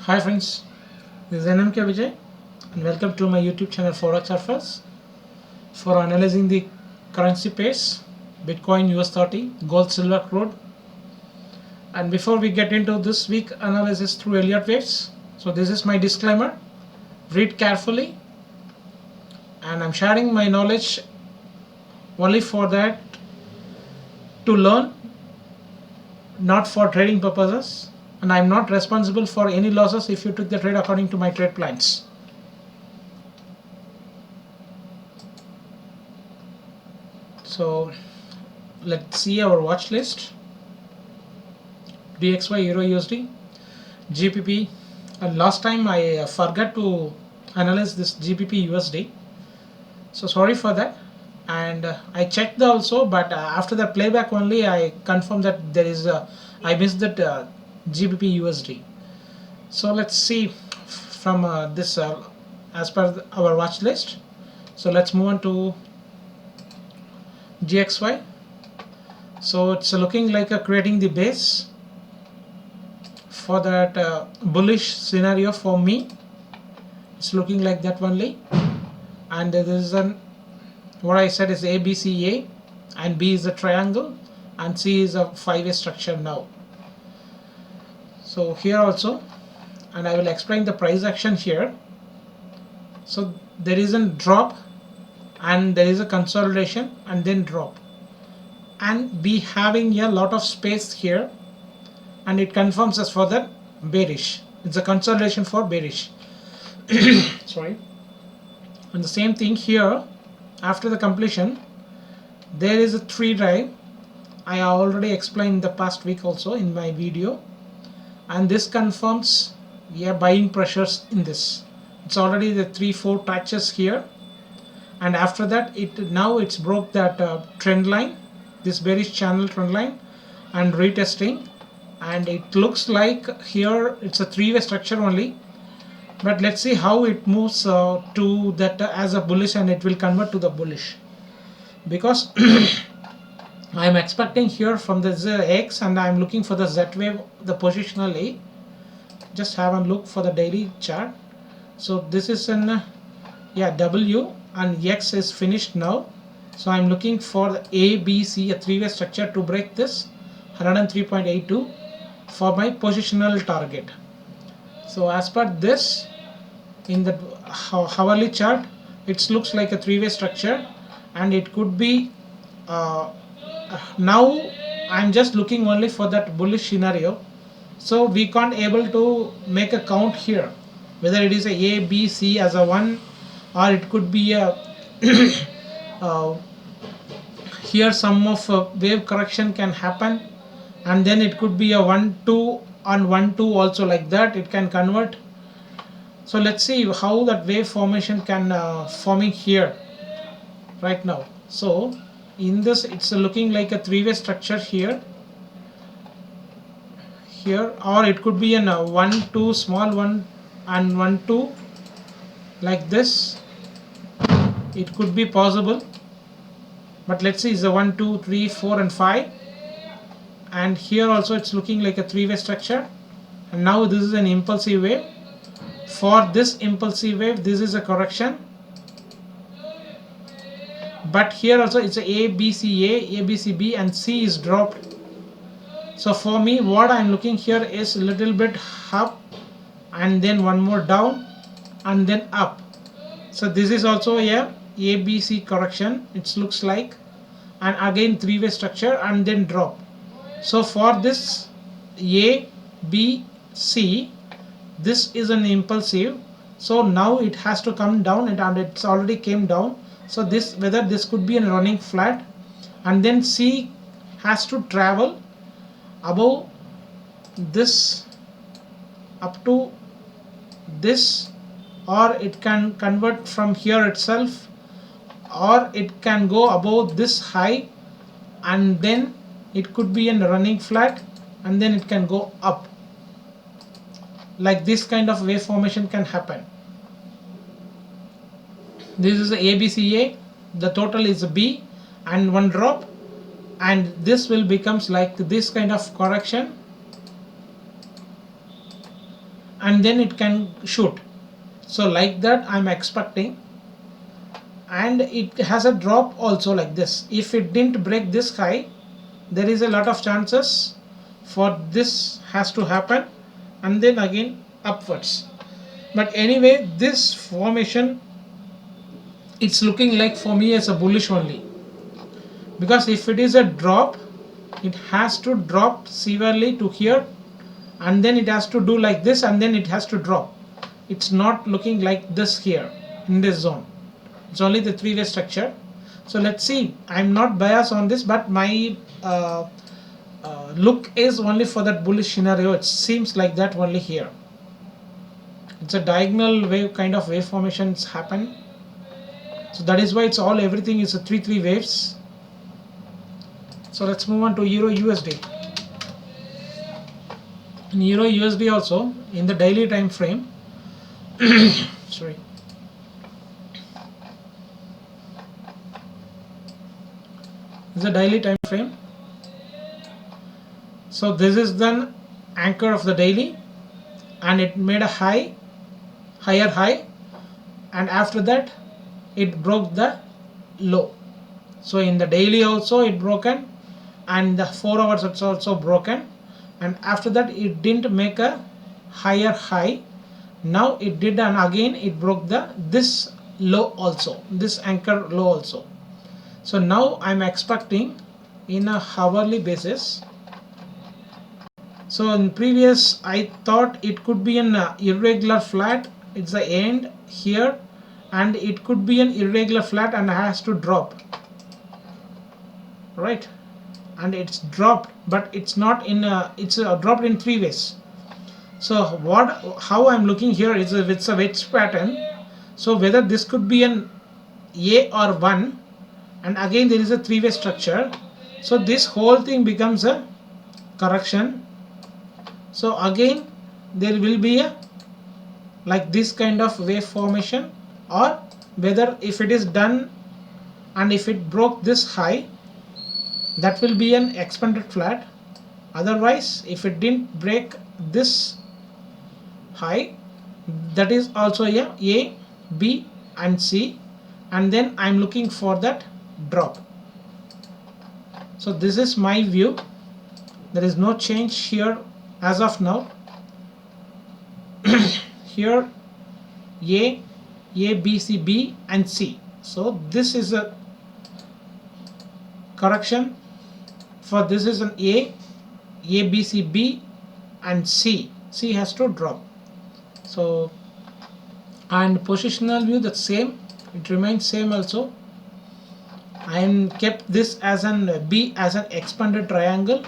Hi friends, this is NMK Vijay and welcome to my YouTube channel Forex Surfers for analyzing the currency pairs Bitcoin US 30, gold, silver, crude. And before we get into this week analysis through Elliott waves, so this is my disclaimer. Read carefully, and I'm sharing my knowledge only for that to learn, not for trading purposes, and I'm not responsible for any losses if you took the trade according to my trade plans. So let's see our watch list. DXY, Euro USD, GBP, and last time I forgot to analyze this GBP USD, so sorry for that. And I checked also, but after the playback only I confirmed that there is I missed that GBP USD. So let's see from this as per our watch list. So let's move on to GXY. So it's looking like creating the base for that bullish scenario for me. It's looking like that only, and there is an what I said is ABCA, and B is a triangle, and C is a 5-way structure now. So here also, and I will explain the price action here. So there is a drop, and there is a consolidation, and then drop, and we having a lot of space here, and it confirms us for the bearish. It's a consolidation for bearish. Sorry. And the same thing here, after the completion there is a 3 drive. I already explained the past week also in my video, and this confirms buying pressures in this. It's already the 3-4 touches here, and after that it's broke that trend line, this bearish channel trend line, and retesting, and it looks like here it's a 3-way structure only. But let's see how it moves to that as a bullish, and it will convert to the bullish, because I am expecting here from the X, and I am looking for the Z wave, the positional A. Just have a look for the daily chart. So this is an W, and X is finished now. So I am looking for the ABC, a 3-way structure, to break this 103.82 for my positional target. So as per this, in the hourly chart, it looks like a 3-way structure, and it could be now I'm just looking only for that bullish scenario. So we can't able to make a count here whether it is a B, C as a 1, or it could be a here some of wave correction can happen, and then it could be a 1-2 on 1-2 also, like that it can convert. So let's see how that wave formation can forming here right now. So in this, it's looking like a 3-way structure here, or it could be an 1-2 small 1 and 1-2 like this. It could be possible, but let's see, it's a 1, 2, 3, 4 and 5, and here also it's looking like a 3-way structure. And now this is an impulsive wave. For this impulsive wave, this is a correction, but here also it's a ABCA, ABCB, and C is dropped. So for me, what I'm looking here is a little bit up, and then one more down, and then up. So this is also a ABC correction, it looks like, and again 3-way structure, and then drop. So for this A, B, C, this is an impulsive, so now it has to come down, and it's already came down. So this, whether this could be a running flat, and then C has to travel above this up to this, or it can convert from here itself, or it can go above this high, and then it could be a running flat, and then it can go up. Like this kind of wave formation can happen. This is the ABCA, the total is B, and one drop, and this will becomes like this kind of correction, and then it can shoot. So like that I'm expecting, and it has a drop also like this. If it didn't break this high, there is a lot of chances for this has to happen, and then again upwards. But anyway, this formation, it's looking like for me as a bullish only, because if it is a drop, it has to drop severely to here, and then it has to do like this, and then it has to drop. It's not looking like this here in this zone. It's only the three-way structure. So let's see. I'm not biased on this, but my look is only for that bullish scenario. It seems like that only here. It's a diagonal wave kind of wave formations happen. So that is why it's all everything is a 3 waves. So let's move on to Euro USD. In Euro USD also, in the daily time frame, sorry. This is a daily time frame. So this is the anchor of the daily, and it made a higher high, and after that it broke the low. So in the daily also it broken, and the 4 hours it's also broken, and after that it didn't make a higher high. Now it did, and again it broke this low also, this anchor low also. So now I'm expecting in a hourly basis. So in previous I thought it could be an irregular flat, it's the end here, and it could be an irregular flat and has to drop, right? And it's dropped, but it's not in it's dropped in 3 ways. So how I'm looking here is it's a wedge pattern. So whether this could be an A or 1, and again there is a 3-way structure. So this whole thing becomes a correction. So again there will be a like this kind of wave formation, or whether if it is done and if it broke this high, that will be an expanded flat. Otherwise, if it didn't break this high, that is also A, B and C, and then I'm looking for that drop. So this is my view. There is no change here as of now. Here A, B, C, B and C. So this is a correction. For this is an A, B, C, B and C. C has to drop. So, and positional view, the same, it remains same also. I am kept this as an B as an expanded triangle,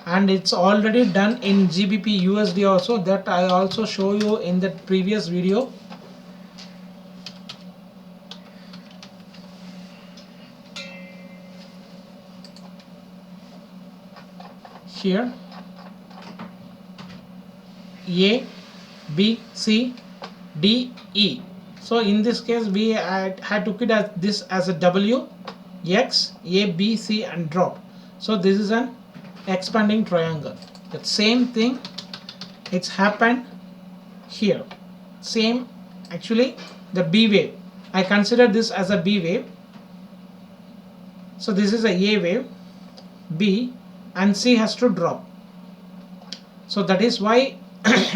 and it's already done in GBP USD also, that I also show you in the previous video. Here A, B, C, D, E. So in this case we had took it as this as a W, X, A, B, C and drop. So this is an expanding triangle. The same thing it's happened here. Same, actually the B wave, I consider this as a B wave. So this is a wave, B, and C has to drop. So that is why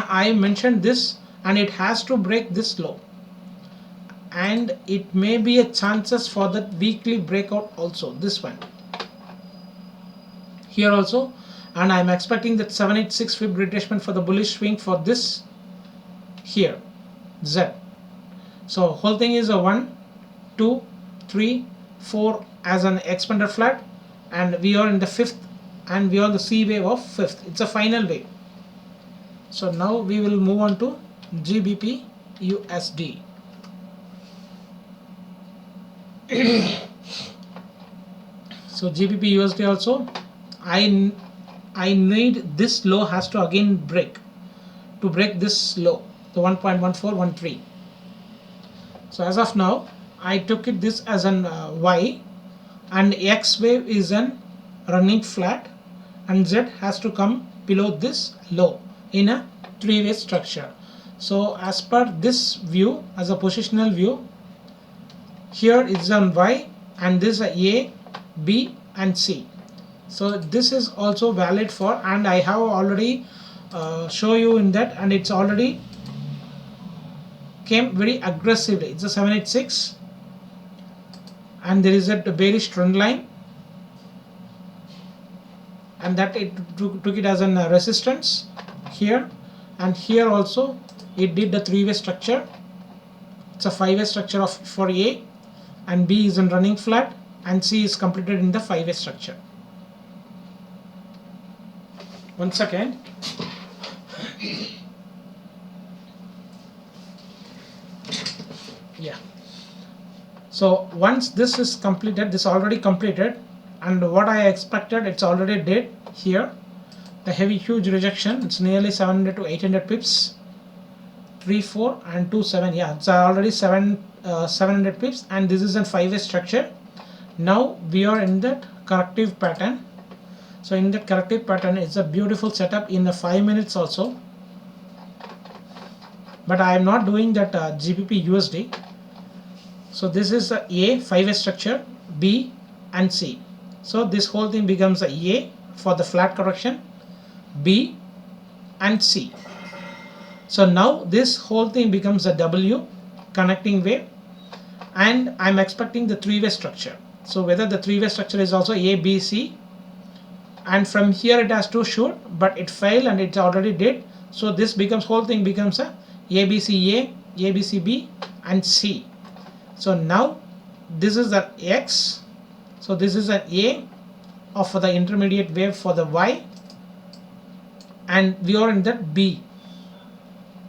I mentioned this, and it has to break this low, and it may be a chances for that weekly breakout also, this one here also, and I'm expecting that 786 fib retracement for the bullish swing for this here Z. So whole thing is a 1, 2, 3, 4 as an expander flat, and we are in the 5th, and we are the C wave of 5th. It's a final wave. So now we will move on to GBP USD. So GBP USD also, I need this low has to again break, to break this low, the 1.1413. So as of now I took it this as an Y, and X wave is an running flat, and Z has to come below this low in a 3-way structure. So as per this view, as a positional view, here it's on Y and this is A, B and C. So this is also valid for, and I have already show you in that, and it's already came very aggressively. It's a 786 and there is a bearish trend line, and that it took it as a resistance here, and here also it did the three-way structure. It's a five-way structure of for A, and B is in running flat, and C is completed in the five-way structure. One second. Yeah. So once this is completed, this already completed, and what I expected, it's already did here. The heavy huge rejection, it's nearly 700 to 800 pips. 3, 4 and 2, 7. Yeah, it's already 700 pips, and this is a five-way structure. Now we are in that corrective pattern. So in that corrective pattern, it's a beautiful setup in the 5 minutes also. But I am not doing that GBP USD. So this is a five-way structure, B and C. So this whole thing becomes a for the flat correction, B and C. So now this whole thing becomes a W connecting wave, and I'm expecting the three-way structure. So whether the three-way structure is also A, B, C, and from here it has to shoot, but it failed and it already did. So this becomes, whole thing becomes a ABC A, ABC B and C. So now this is an X, so this is an A of the intermediate wave for the Y, and we are in that B.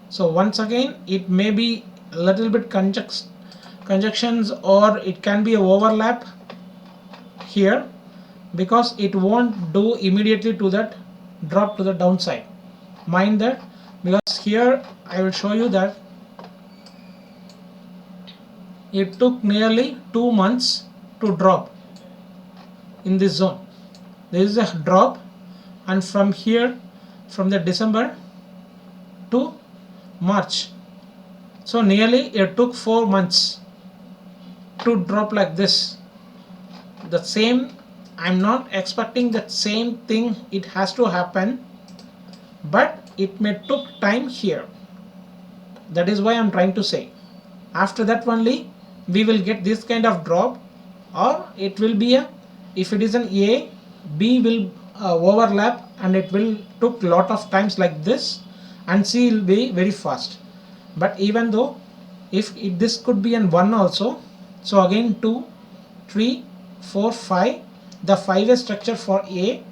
So once again, it may be a little bit conjunctions, or it can be a overlap here, because it won't do immediately to that drop to the downside. Mind that, because here I will show you that it took nearly 2 months to drop in this zone. There is a drop, and from here, from the December to March, so nearly it took 4 months to drop like this. The same, I'm not expecting that same thing it has to happen, but it may took time here. That is why I'm trying to say, after that only we will get this kind of drop, or it will be a, if it is an A, B will overlap, and it will took lot of times like this, and C will be very fast. But even though if this could be an 1 also, so again 2, 3, 4, 5, the five-way structure for A,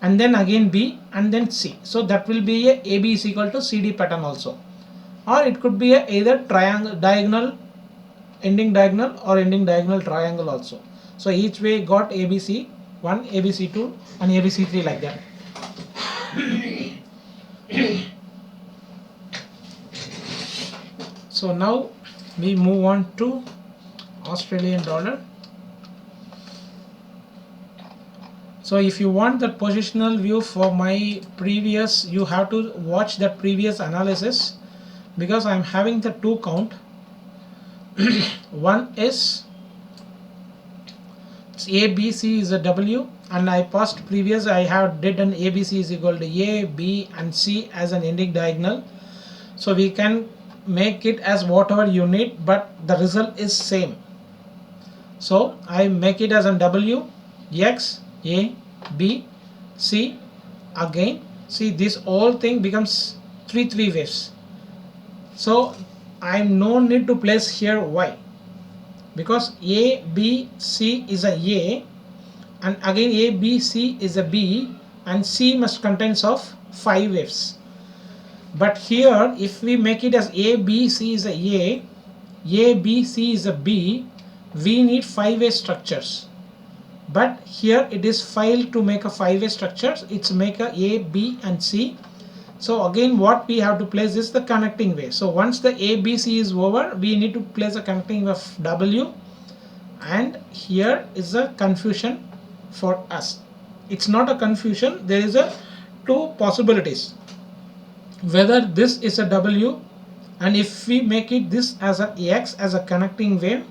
and then again B and then C. So that will be a AB is equal to CD pattern also, or it could be a either triangle, diagonal, ending diagonal, or ending diagonal triangle also. So each way got ABC 1, ABC 2 and ABC 3 like that. So now we move on to Australian dollar. So if you want the positional view for my previous, you have to watch the previous analysis, because I am having the 2 count. One is A, B, C is a W, and I passed previous, I have did an ABC is equal to A, B and C as an ending diagonal. So we can make it as whatever you need, but the result is same. So I make it as a W, X, A, B, C, again, see this whole thing becomes 3 waves. So I no need to place here Y, because A, B, C is a A, and again A, B, C is a B, and C must contains of 5 waves. But here if we make it as A, B, C is a A, B, C is a B, we need 5-way structures. But here it is failed to make a 5-way structures, it's make a B and C. So again what we have to place is the connecting wave. So once the A, B, C is over, we need to place a connecting wave W, and here is a confusion for us. It's not a confusion, there is a 2 possibilities, whether this is a W and if we make it this as an X as a connecting wave,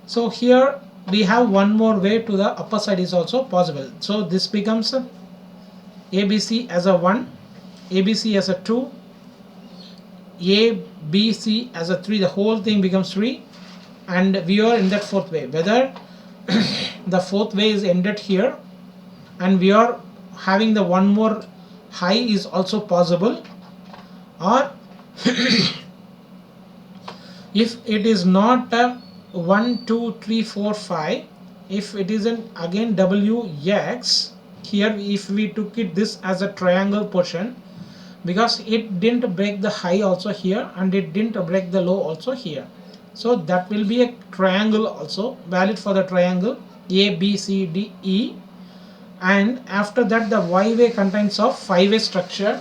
so here we have one more wave to the upper side is also possible. So this becomes ABC as a 1, ABC as a 2, ABC as a 3, the whole thing becomes 3, and we are in that fourth wave. Whether the fourth wave is ended here and we are having the one more high is also possible, or if it is not 1 2 3 4 5, if it is an again WX here, if we took it this as a triangle portion, because it didn't break the high also here and it didn't break the low also here, so that will be a triangle also valid for the triangle ABCDE. And after that the Y way contains of 5-way structure,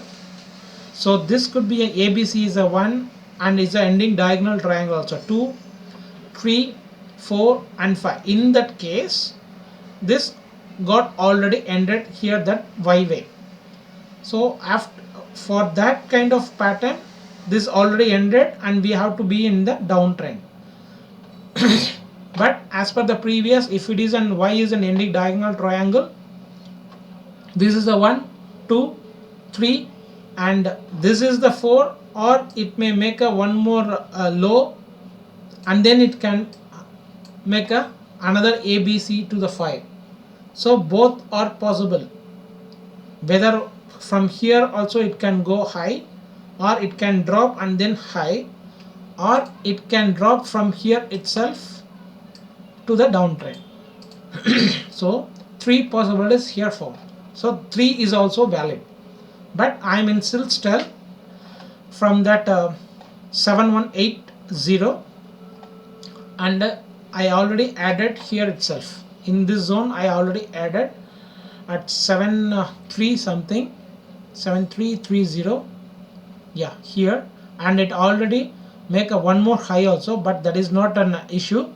so this could be an ABC is a 1 and is an ending diagonal triangle also 2 3 4 and 5. In that case this got already ended here, that Y way. So after for that kind of pattern this already ended and we have to be in the downtrend. But as per the previous, if it is an Y is an ending diagonal triangle, this is the 1 2 3 and this is the 4, or it may make a one more low and then it can make a another ABC to the 5. So both are possible, whether from here also it can go high, or it can drop and then high, or it can drop from here itself to the downtrend. So 3 possibilities here for. So 3 is also valid, but I am in Silstel from that 7180, and I already added here itself in this zone. I already added at 73 something 7330, yeah, here, and it already make a one more high also, but that is not an issue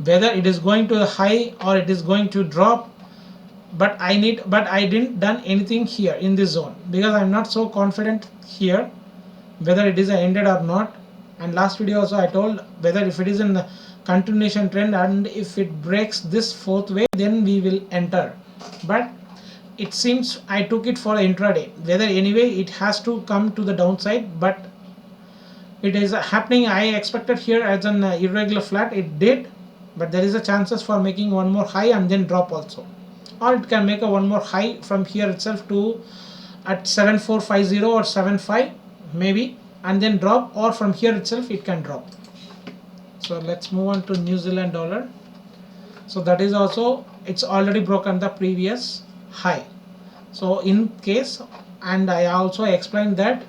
whether it is going to the high or it is going to drop. But I didn't done anything here in this zone because I'm not so confident here whether it is ended or not. And last video also I told whether if it is in the continuation trend and if it breaks this fourth wave then we will enter, but it seems I took it for intraday, whether anyway it has to come to the downside, but it is happening. I expected here as an irregular flat, it did, but there is a chances for making one more high and then drop also, or it can make a one more high from here itself to at 7450 or 75 maybe and then drop, or from here itself it can drop. So let's move on to New Zealand dollar. So that is also, it's already broken the previous high. So in case, and I also explained that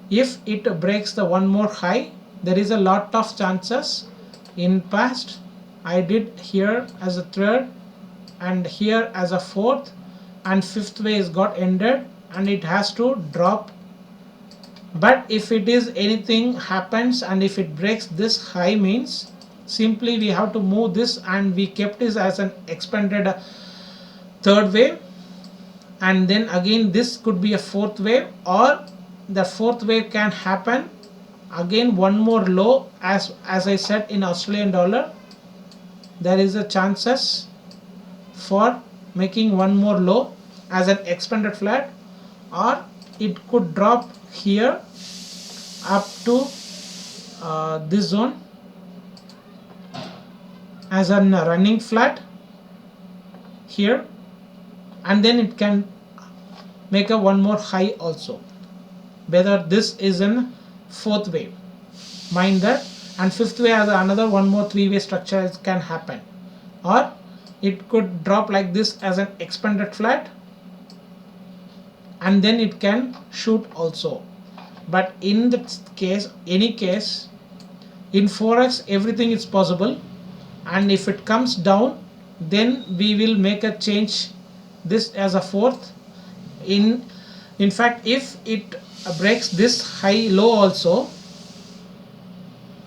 if it breaks the one more high, there is a lot of chances. In past I did here as a third and here as a fourth, and fifth way is got ended and it has to drop. But if it is anything happens and if it breaks this high, means simply we have to move this, and we kept this as an expanded third wave, and then again this could be a fourth wave, or the fourth wave can happen again one more low. As I said, in Australian dollar there is a chances for making one more low as an expanded flat, or it could drop here up to this zone as a running flat here, and then it can make a one more high also, whether this is in fourth wave, mind that, and fifth wave as another one more three-way structure can happen, or it could drop like this as an expanded flat and then it can shoot also. But in that case, any case, in forex everything is possible, and if it comes down then we will make a change this as a fourth. In fact, if it breaks this high low also,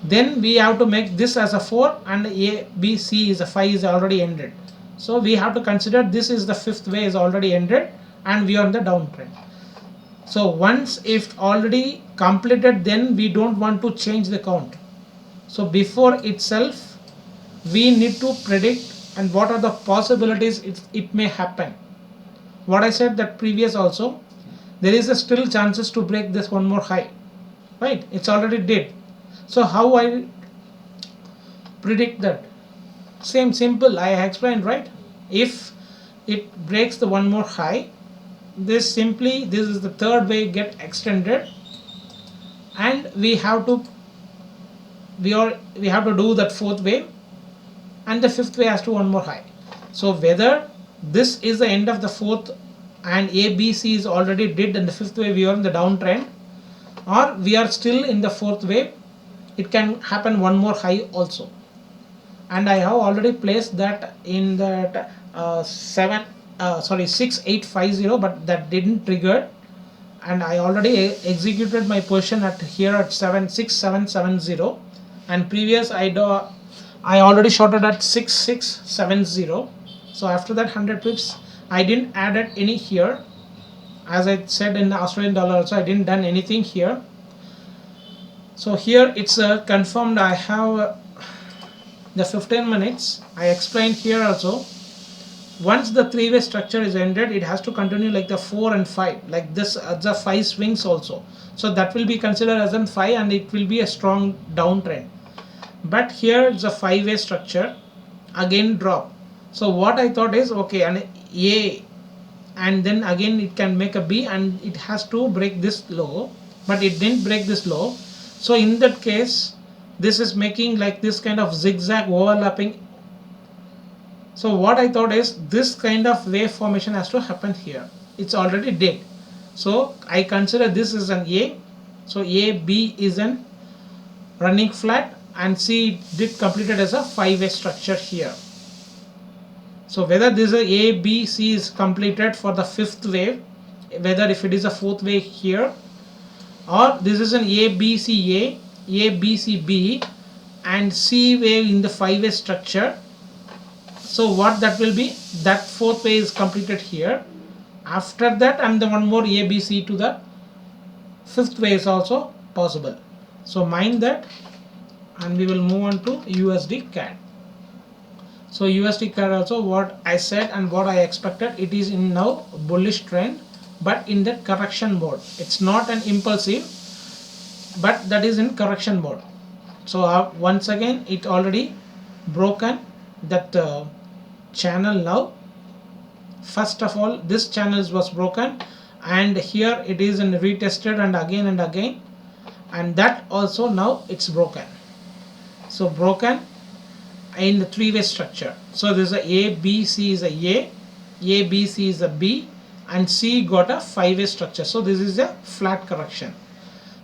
then we have to make this as a 4, and A, B, C is a 5 is already ended. So we have to consider this is the fifth way is already ended and we are in the downtrend. So once if already completed, then we don't want to change the count. So before itself we need to predict and what are the possibilities it may happen. What I said that previous also, there is a still chances to break this one more high, right? It's already did. So how I predict that? Same simple, I explained, right? If it breaks the one more high, this is the third wave get extended, and we have to do that fourth wave, and the fifth wave has to one more high. So whether this is the end of the fourth and ABC is already did and the fifth wave we are in the downtrend, or we are still in the fourth wave, it can happen one more high also. And I have already placed that in that 6850, but that didn't trigger, and I already executed my position at here at 76770, and previous I already shorted at 6670. So after that 100 pips I didn't added any here, as I said in the Australian dollar also I didn't done anything here. So here it's confirmed. I have the 15 minutes. I explained here also, once the three-way structure is ended, it has to continue like the 4 and 5, like this the 5 swings also. So that will be considered as an 5 and it will be a strong downtrend. But here it's a 5-way structure, again drop. So what I thought is, okay, and A, and then again it can make a B and it has to break this low, but it didn't break this low. So in that case, this is making like this kind of zigzag overlapping. So what I thought is this kind of wave formation has to happen here. It's already did. So I consider this is an A. So A, B is an running flat, and C did completed as a 5-way structure here. So whether this is A, B, C is completed for the fifth wave, whether if it is a fourth wave here, or this is an A, B, C, A, B, C, B, and C wave in the 5-way structure. So what that will be, that fourth wave is completed here. After that, and the one more A, B, C to the fifth wave is also possible. So mind that, and we will move on to USD CAD. So USD CAD also, what I said and what I expected, it is in now bullish trend, but in that correction mode. It's not an impulsive, but that is in correction mode. So once again it already broken that channel now. First of all, this channel was broken, and here it is in retested and again, and that also now it's broken. So broken in the three-way structure. So this is a B, C is a B, C is a B, and C got a 5-way structure. So this is a flat correction.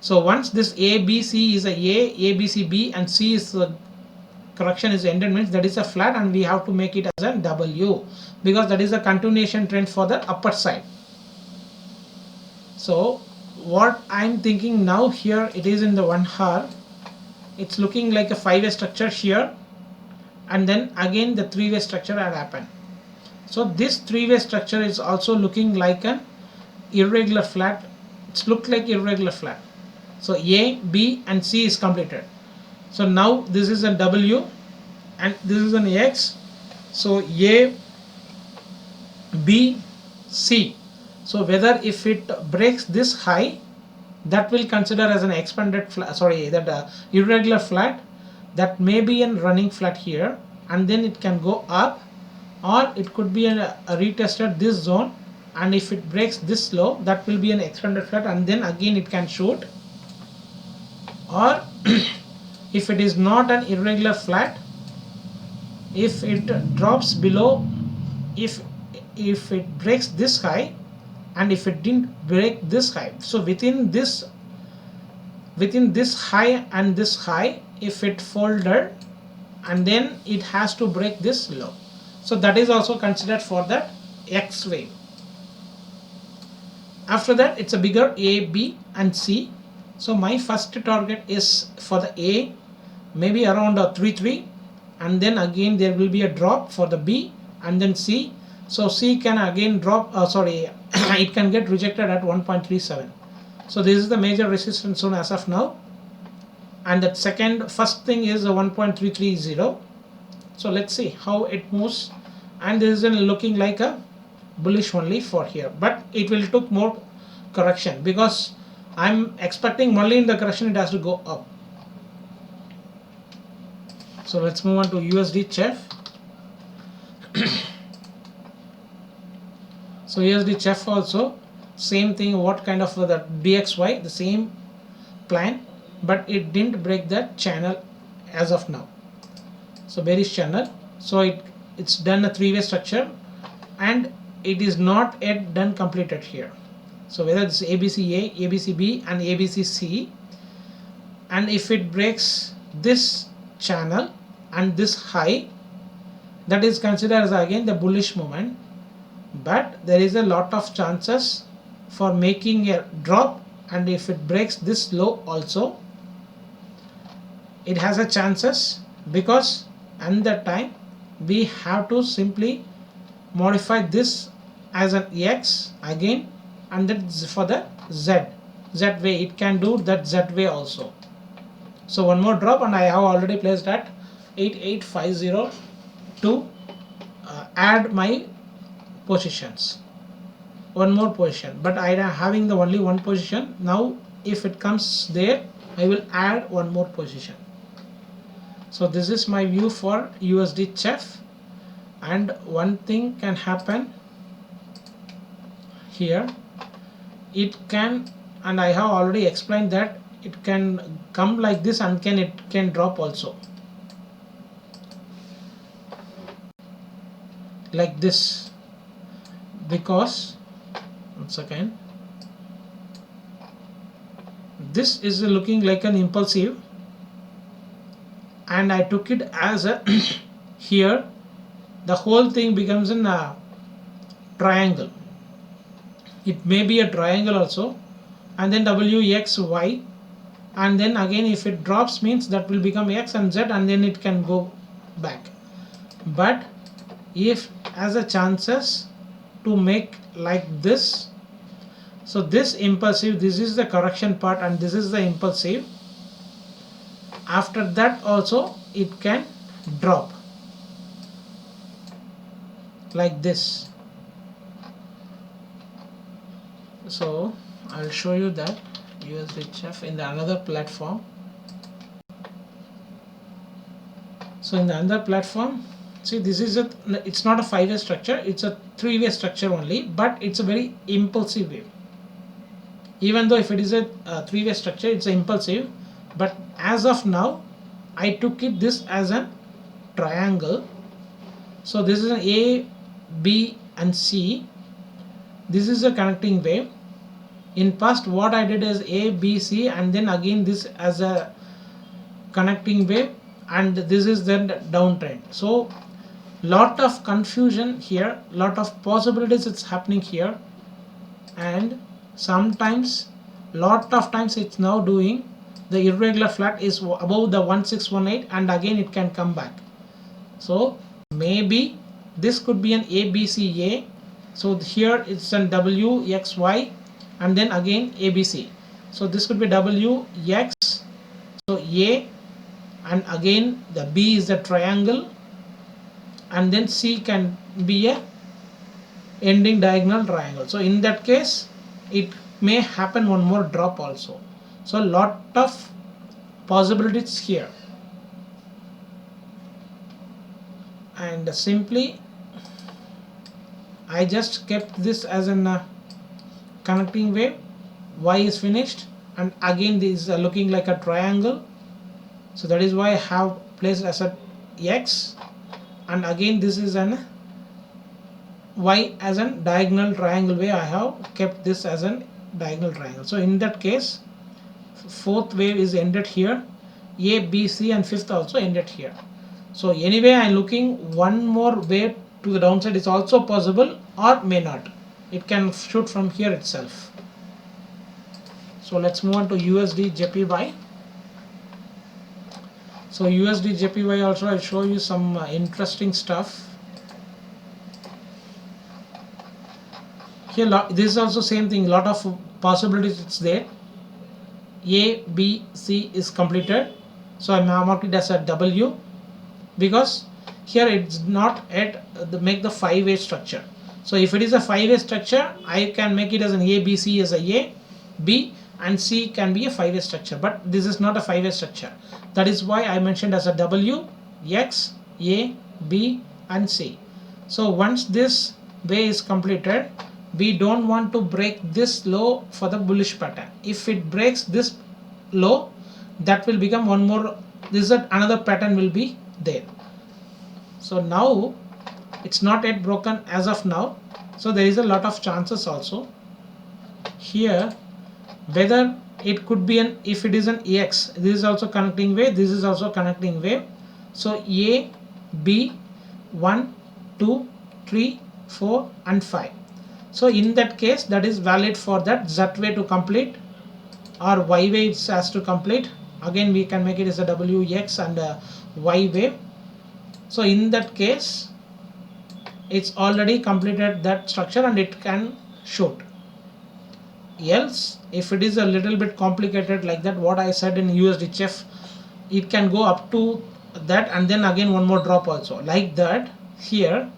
So once this A, B, C is a B, C, B, and C is the correction is ended, means that is a flat, and we have to make it as a W, because that is a continuation trend for the upper side. So what I'm thinking now, here it is in the 1 hour, it's looking like a 5-way structure here, and then again the 3-way structure had happened. So this 3-way structure is also looking like an irregular flat. It's looked like irregular flat. So A, B, and C is completed. So now this is a W and this is an X. So A, B, C. So whether if it breaks this high, that will consider as an expanded flat, irregular flat, that may be a running flat here, and then it can go up, or it could be a retested this zone, and if it breaks this low, that will be an expanded flat, and then again it can shoot. Or if it is not an irregular flat, if it drops below, if it breaks this high, and if it didn't break this high, so within this high and this high, if it folded, and then it has to break this low, so that is also considered for that X wave. After that, it's a bigger A, B, and C. So my first target is for the A, maybe around 3.3, and then again there will be a drop for the B, and then C, So C can again drop, it can get rejected at 1.37. So this is the major resistance zone as of now. And that first thing is a 1.330. So let's see how it moves. And this is looking like a bullish only for here, but it will took more correction because I'm expecting only in the correction it has to go up. So let's move on to USD CHF. So USD CHF also same thing, what kind of the DXY, the same plan, but it didn't break that channel as of now. So bearish channel, so it's done a three-way structure and it is not yet done completed here. So whether it's ABCA, ABCB and ABCC, and if it breaks this channel and this high, that is considered as again the bullish moment, but there is a lot of chances for making a drop, and if it breaks this low also it has a chances, because at that time we have to simply modify this as an X again, and that's for the Z way, it can do that Z way also. So one more drop and I have already placed at 8850 to add my positions, one more position, but I am having the only one position. Now if it comes there I will add one more position. So this is my view for USD CHF, and one thing can happen here, it can, and I have already explained that it can come like this and it can drop also like this, because once again this is looking like an impulsive and I took it as a here the whole thing becomes a triangle. It may be a triangle also, and then WXY, and then again if it drops means that will become X and Z, and then it can go back. But if as a chances to make like this, so this impulsive, this is the correction part and this is the impulsive, after that also it can drop like this. So I'll show you that USDHF in the another platform. So in the other platform, see, this is it's not a 5-way structure, it's a 3-way structure only, but it's a very impulsive wave. Even though if it is a 3-way structure, it's impulsive, but as of now I took this as a triangle. So this is an A, B and C. This is a connecting wave. In past what I did is A, B, C, and then again this as a connecting wave, and this is then downtrend. So lot of confusion here, lot of possibilities it's happening here, and sometimes lot of times it's now doing the irregular flat is above the 1618 and again it can come back. So maybe this could be an ABCA. So here it's an WXY and then again ABC. So this could be WX, so A, and again the B is the triangle, and then C can be a ending diagonal triangle. So in that case it may happen one more drop also. So lot of possibilities here, and simply I just kept this as a connecting wave. Y is finished, and again this is looking like a triangle, so that is why I have placed as a X, and again this is an Y as a diagonal triangle way. I have kept this as a diagonal triangle. So in that case fourth wave is ended here, A, B, C and fifth also ended here. So anyway I am looking one more wave to the downside is also possible, or may not. It can shoot from here itself. So let's move on to USD JPY. So USD JPY also I'll show you some interesting stuff. Here this is also same thing, lot of possibilities it's there. A, B, C is completed, so I marked it as a W, because here it's not at make the five-way structure. So if it is a five-way structure, I can make it as an A, B, C as a B, and C can be a five-way structure, but this is not a five-way structure. That is why I mentioned as a W, X, A, B, and C. So once this way is completed, we don't want to break this low for the bullish pattern. If it breaks this low, that will become one more, this is another pattern will be there. So now it's not yet broken as of now, so there is a lot of chances also here, whether it could be an, if it is an X, this is also connecting wave, this is also connecting wave. So A, B, 1, 2, 3, 4 and 5. So in that case, that is valid for that Z way to complete, or Y way it has to complete. Again we can make it as a W, X and a Y wave. So in that case, it's already completed that structure and it can shoot. Else, if it is a little bit complicated like that, what I said in USDHF, it can go up to that and then again one more drop also like that. Here,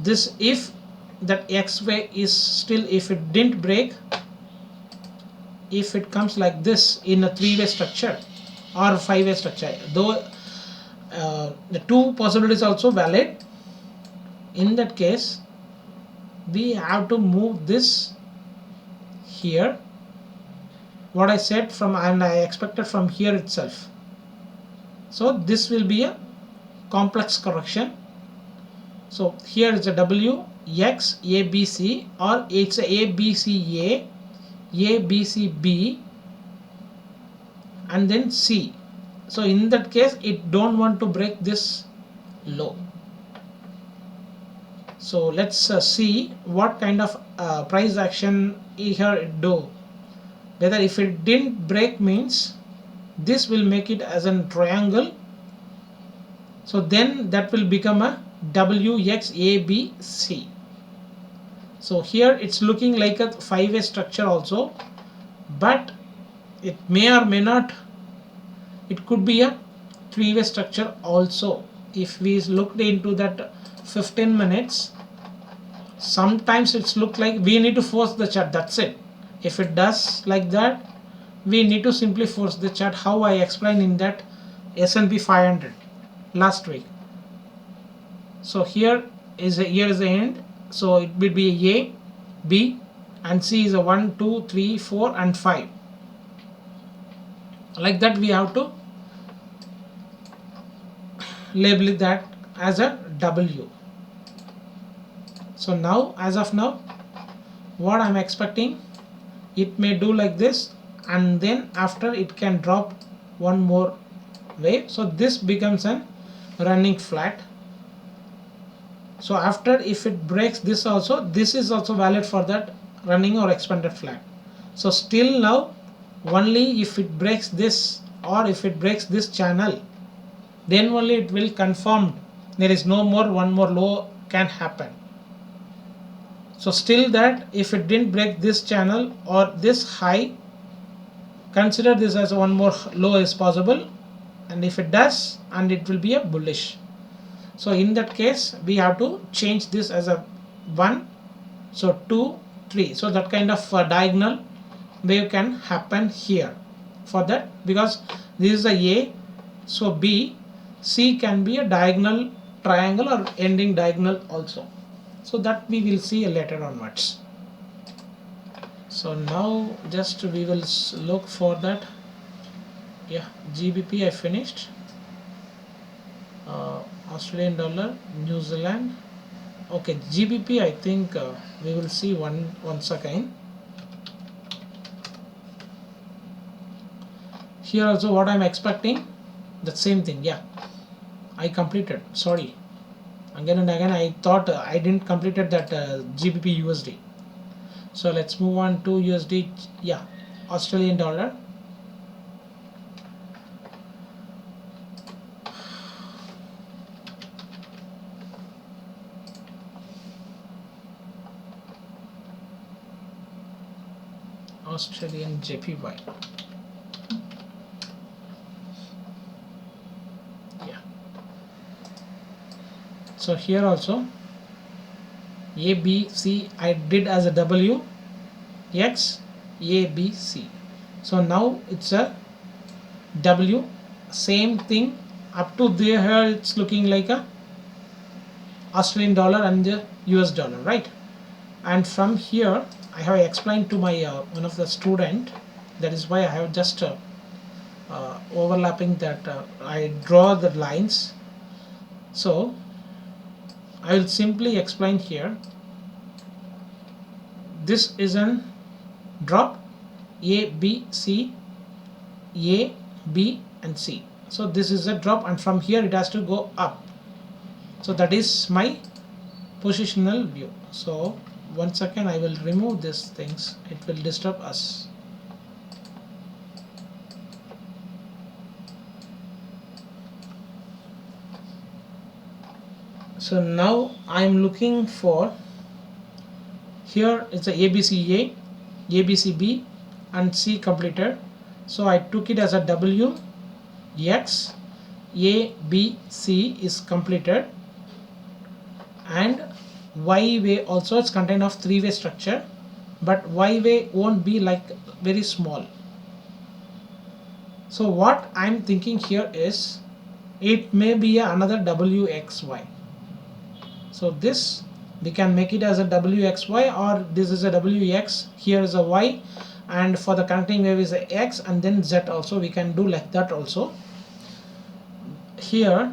this, if that X way is still, if it didn't break, if it comes like this in a three-way structure or five-way structure, though the two possibilities also valid, in that case we have to move this here, what I said from, and I expected from here itself. So this will be a complex correction. So here is a W, X, A, B, C, or it's a B, C, A, B, C, B, and then C. So in that case, it don't want to break this low. So let's see what kind of price action here it do. Whether if it didn't break means this will make it as a triangle. So then that will become a W, X, A, B, C. So here it's looking like a five-way structure also, but it may or may not, it could be a three-way structure also. If we looked into that 15 minutes, sometimes it's look like we need to force the chart, that's it. If it does like that, we need to simply force the chart, how I explained in that S&P 500 last week. So here is the end. So it will be A, B, and C is a 1, 2, 3, 4 and 5. Like that we have to label that as a W. So now, as of now, what I'm expecting, it may do like this, and then after it can drop one more wave. So this becomes a running flat. So after, if it breaks this also, this is also valid for that running or expanded flat. So still now, only if it breaks this or if it breaks this channel, then only it will confirm there is no more, one more low can happen. So still that, if it didn't break this channel or this high, consider this as one more low is possible, and if it does, and it will be a bullish. So in that case we have to change this as a 1, so 2, 3. So that kind of diagonal wave can happen here for that, because this is a A, so B, C can be a diagonal triangle or ending diagonal also. So that we will see later onwards. So now just we will look for that. Yeah, GBP I finished. Australian dollar, New Zealand. Okay, GBP I think we will see once again. Here also what I'm expecting, the same thing. Yeah, I completed. Sorry, again and again I thought I didn't completed that GBP USD. So let's move on to USD. Yeah, Australian dollar. Australian JPY. Yeah. So here also ABC I did as a W X ABC. So now it's a W, same thing up to there. It's looking like a Australian dollar and the US dollar, right? And from here I have explained to my one of the student, that is why I have just overlapping that I draw the lines. So I will simply explain here. This is an drop A, B, C, A, B and C. So this is a drop, and from here it has to go up. So that is my positional view. So one second, I will remove these things, it will disturb us. So now I am looking for, here it's a ABCA, ABCB and C completed. So I took it as a W, X, A, B, C is completed, and Y way also it's contained of three-way structure, but Y way won't be like very small. So what I'm thinking here is, it may be another WXY. So this we can make it as a WXY, or this is a WX, here is a Y, and for the connecting wave is a X, and then Z also we can do like that also. Here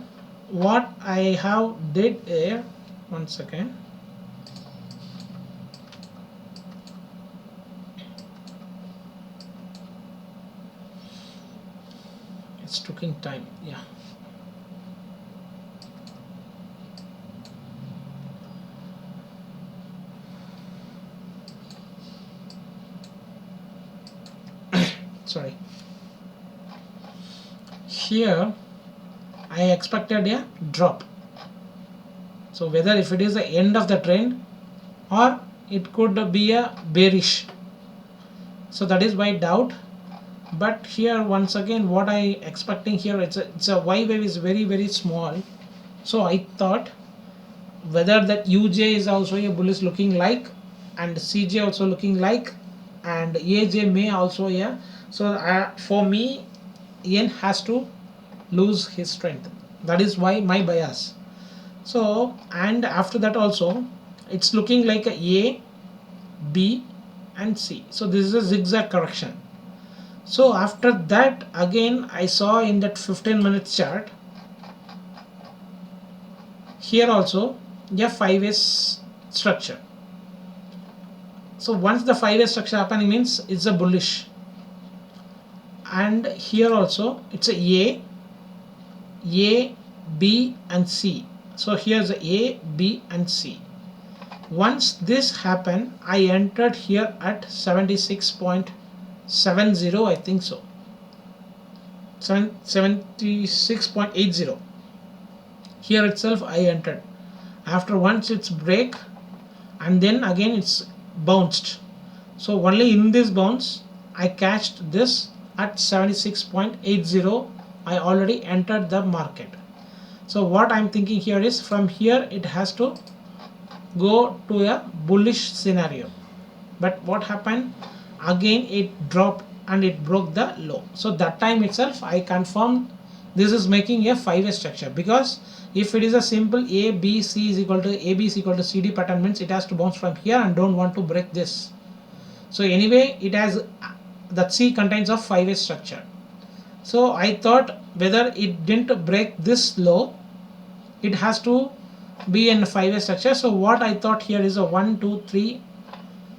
what I have did here, one second, it's taking time, yeah. Sorry. Here I expected a drop. So whether if it is the end of the trend or it could be a bearish, so that is my doubt. But here once again what I expecting here, it's a Y wave is very small. So I thought whether that UJ is also a bullish looking like, and CJ also looking like, and AJ may also, yeah. So for me, yen has to lose his strength. That is why my bias. So and after that also it's looking like a B and C. So this is a zigzag correction. So after that again I saw in that 15 minutes chart, here also a 5-way structure. So once the 5-way structure happening means it's a bullish, and here also it's a B and C. So here's A, B and C. Once this happened, I entered here at 76.70, I think so, 76.80. Here itself I entered. After once it's break, and then again it's bounced. So only in this bounce I catched this at 76.80. I already entered the market. So what I'm thinking here is, from here it has to go to a bullish scenario. But what happened, again it dropped and it broke the low. So that time itself I confirmed this is making a 5-way structure, because if it is a simple A B C is equal to AB is equal to CD pattern means it has to bounce from here and don't want to break this. So anyway it has that C contains of 5-way structure. So I thought whether it didn't break this low, it has to be in a 5-way structure. So what I thought here is a 1, 2, 3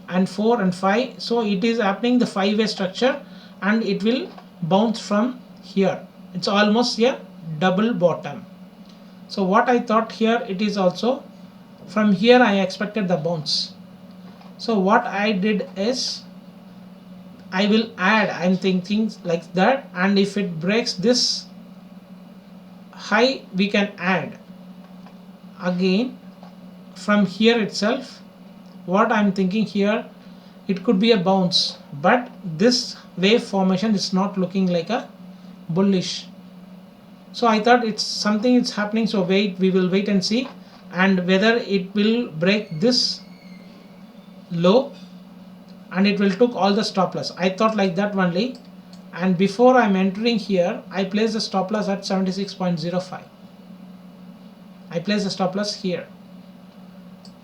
and 4 and 5. So it is happening the 5-way structure, and it will bounce from here. It's almost a double bottom. So what I thought here, it is also from here I expected the bounce. So what I did is I will add, I'm thinking like that, and if it breaks this high we can add again from here itself. What I'm thinking here, it could be a bounce, but this wave formation is not looking like a bullish. So I thought it's something is happening, so we will wait and see, and whether it will break this low and it will took all the stop loss. I thought like that only, and before I'm entering here, I placed the stop loss at 76.05. I placed the stop loss here,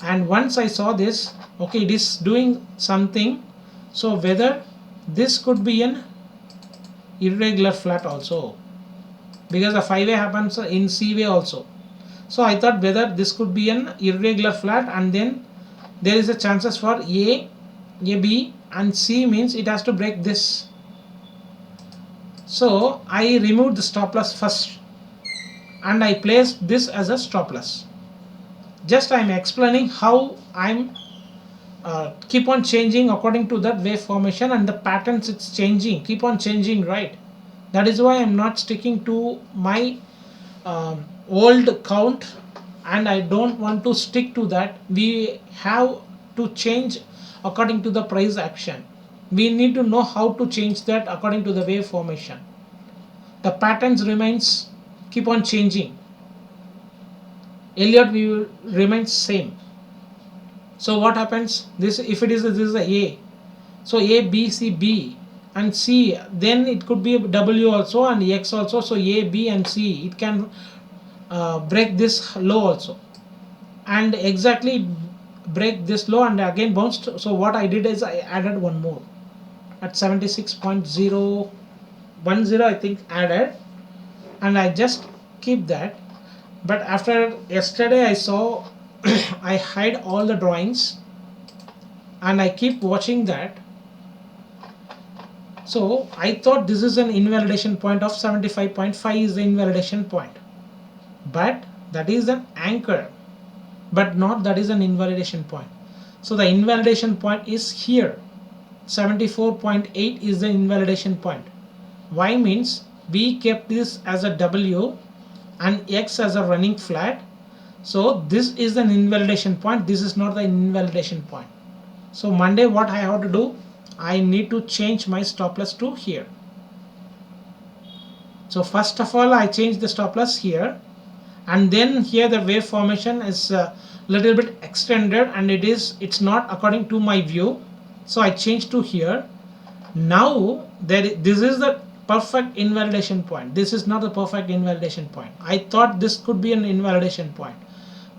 and once I saw this, okay, it is doing something, so whether this could be an irregular flat also, because the 5-way happens in C-way also. So I thought whether this could be an irregular flat, and then there is a chances for A, B, and C means it has to break this. So I removed the stop loss first and I placed this as a stop loss. Just I am explaining how I'm keep on changing according to that wave formation, and the patterns it's changing, keep on changing, right? That is why I'm not sticking to my old count, and I don't want to stick to that. We have to change according to the price action. We need to know how to change that according to the wave formation. The patterns remains, keep on changing. Elliott will remain same. So what happens? This, if it is this is a, so A, B, C, B and C, then it could be W also and X also. So A, B and C, it can break this low also, and exactly break this low and again bounced. So what I did is I added one more at 76.010, I think, added, and I just keep that. But after yesterday I saw I hide all the drawings and I keep watching that. So I thought this is an invalidation point of 75.5 is the invalidation point, but that is an anchor, but not that is an invalidation point. So the invalidation point is here. 74.8 is the invalidation point. Why means we kept this as a W and X as a running flat. So this is an invalidation point, this is not the invalidation point. So Monday what I have to do, I need to change my stop loss to here. So first of all I change the stop loss here, and then here the wave formation is a little bit extended and it's not according to my view. So I change to here. Now this is the perfect invalidation point. This is not the perfect invalidation point. I thought this could be an invalidation point.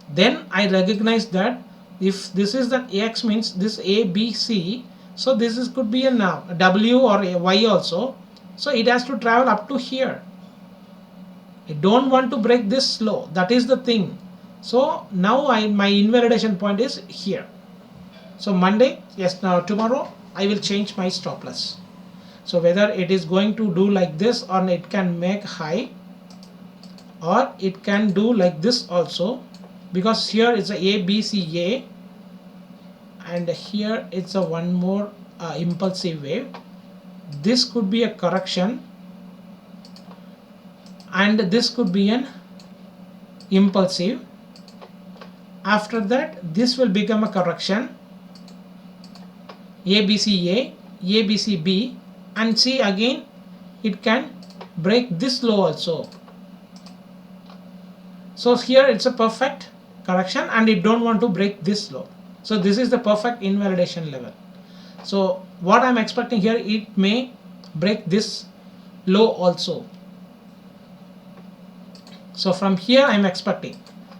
Then I recognize that if this is the X means this A, B, C, so this is could be a W or a Y also. So it has to travel up to here. I don't want to break this low. That is the thing. So now my invalidation point is here. So Monday, yes, now tomorrow I will change my stop loss. So whether it is going to do like this, or it can make high, or it can do like this also, because here it's a B, C, A, and here it's a one more impulsive wave. This could be a correction, and this could be an impulsive. After that this will become a correction, A, B, C, A, B, C, B, and C again it can break this low also. So here it's a perfect correction and it don't want to break this low. So this is the perfect invalidation level. So what I'm expecting here, it may break this low also. So from here I'm expecting.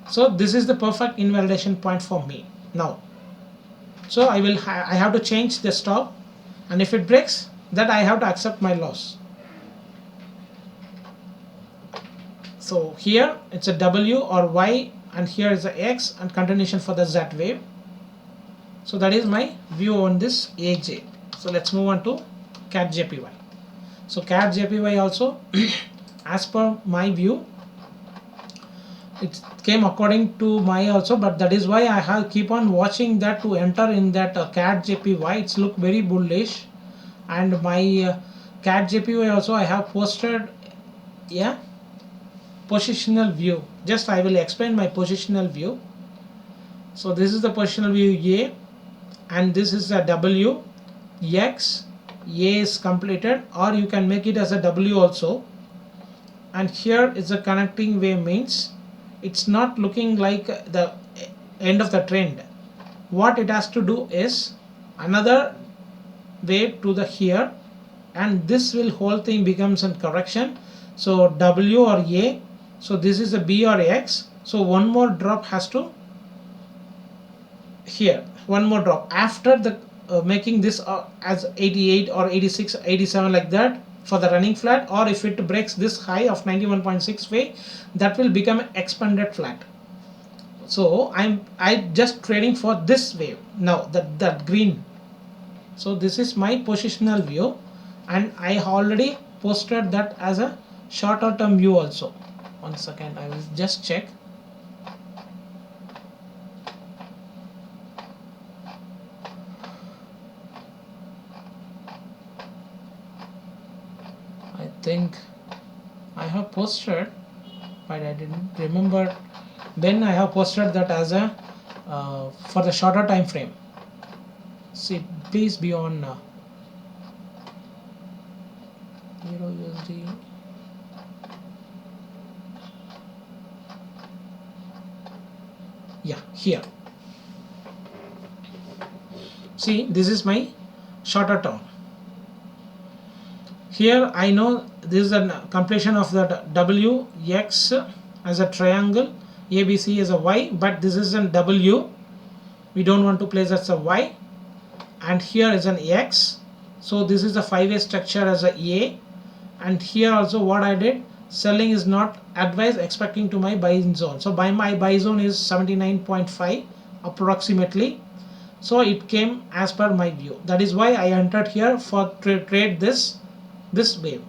So this is the perfect invalidation point for me now. So I have to change the stop, and if it breaks, that I have to accept my loss. So here it's a W or Y, and here is a X and continuation for the Z wave. So that is my view on this AJ. So let's move on to CAD JPY. So CAD JPY also as per my view, it came according to my also, but that is why I have keep on watching that to enter in that CAD JPY. It's look very bullish, and my CAD JPY also I have posted positional view. Just I will explain my positional view. So this is the positional view A, and this is a W, X, A is completed, or you can make it as a W also. And here is a connecting wave, means it's not looking like the end of the trend. What it has to do is another wave to the here, and this will whole thing becomes a correction. So W or A, so this is a B or X, so one more drop has to here, one more drop after the making this as 88 or 86, 87 like that for the running flat, or if it breaks this high of 91.6 way, that will become an expanded flat. So I just trading for this wave now, that green. So this is my positional view, and I already posted that as a shorter term view also. 1 second, I will just check. I think I have posted, but I didn't remember when I have posted that as a for the shorter time frame. See, please be on Euro USD. Yeah, here. See, this is my shorter term. Here I know this is a completion of the W, X as a triangle, ABC as a Y, but this is a W. We don't want to place as a Y. And here is an X. So this is a 5-way structure as a A. And here also what I did, selling is not advised, expecting to my buy zone. So by my buy zone is 79.5 approximately. So it came as per my view. That is why I entered here for trade this wave.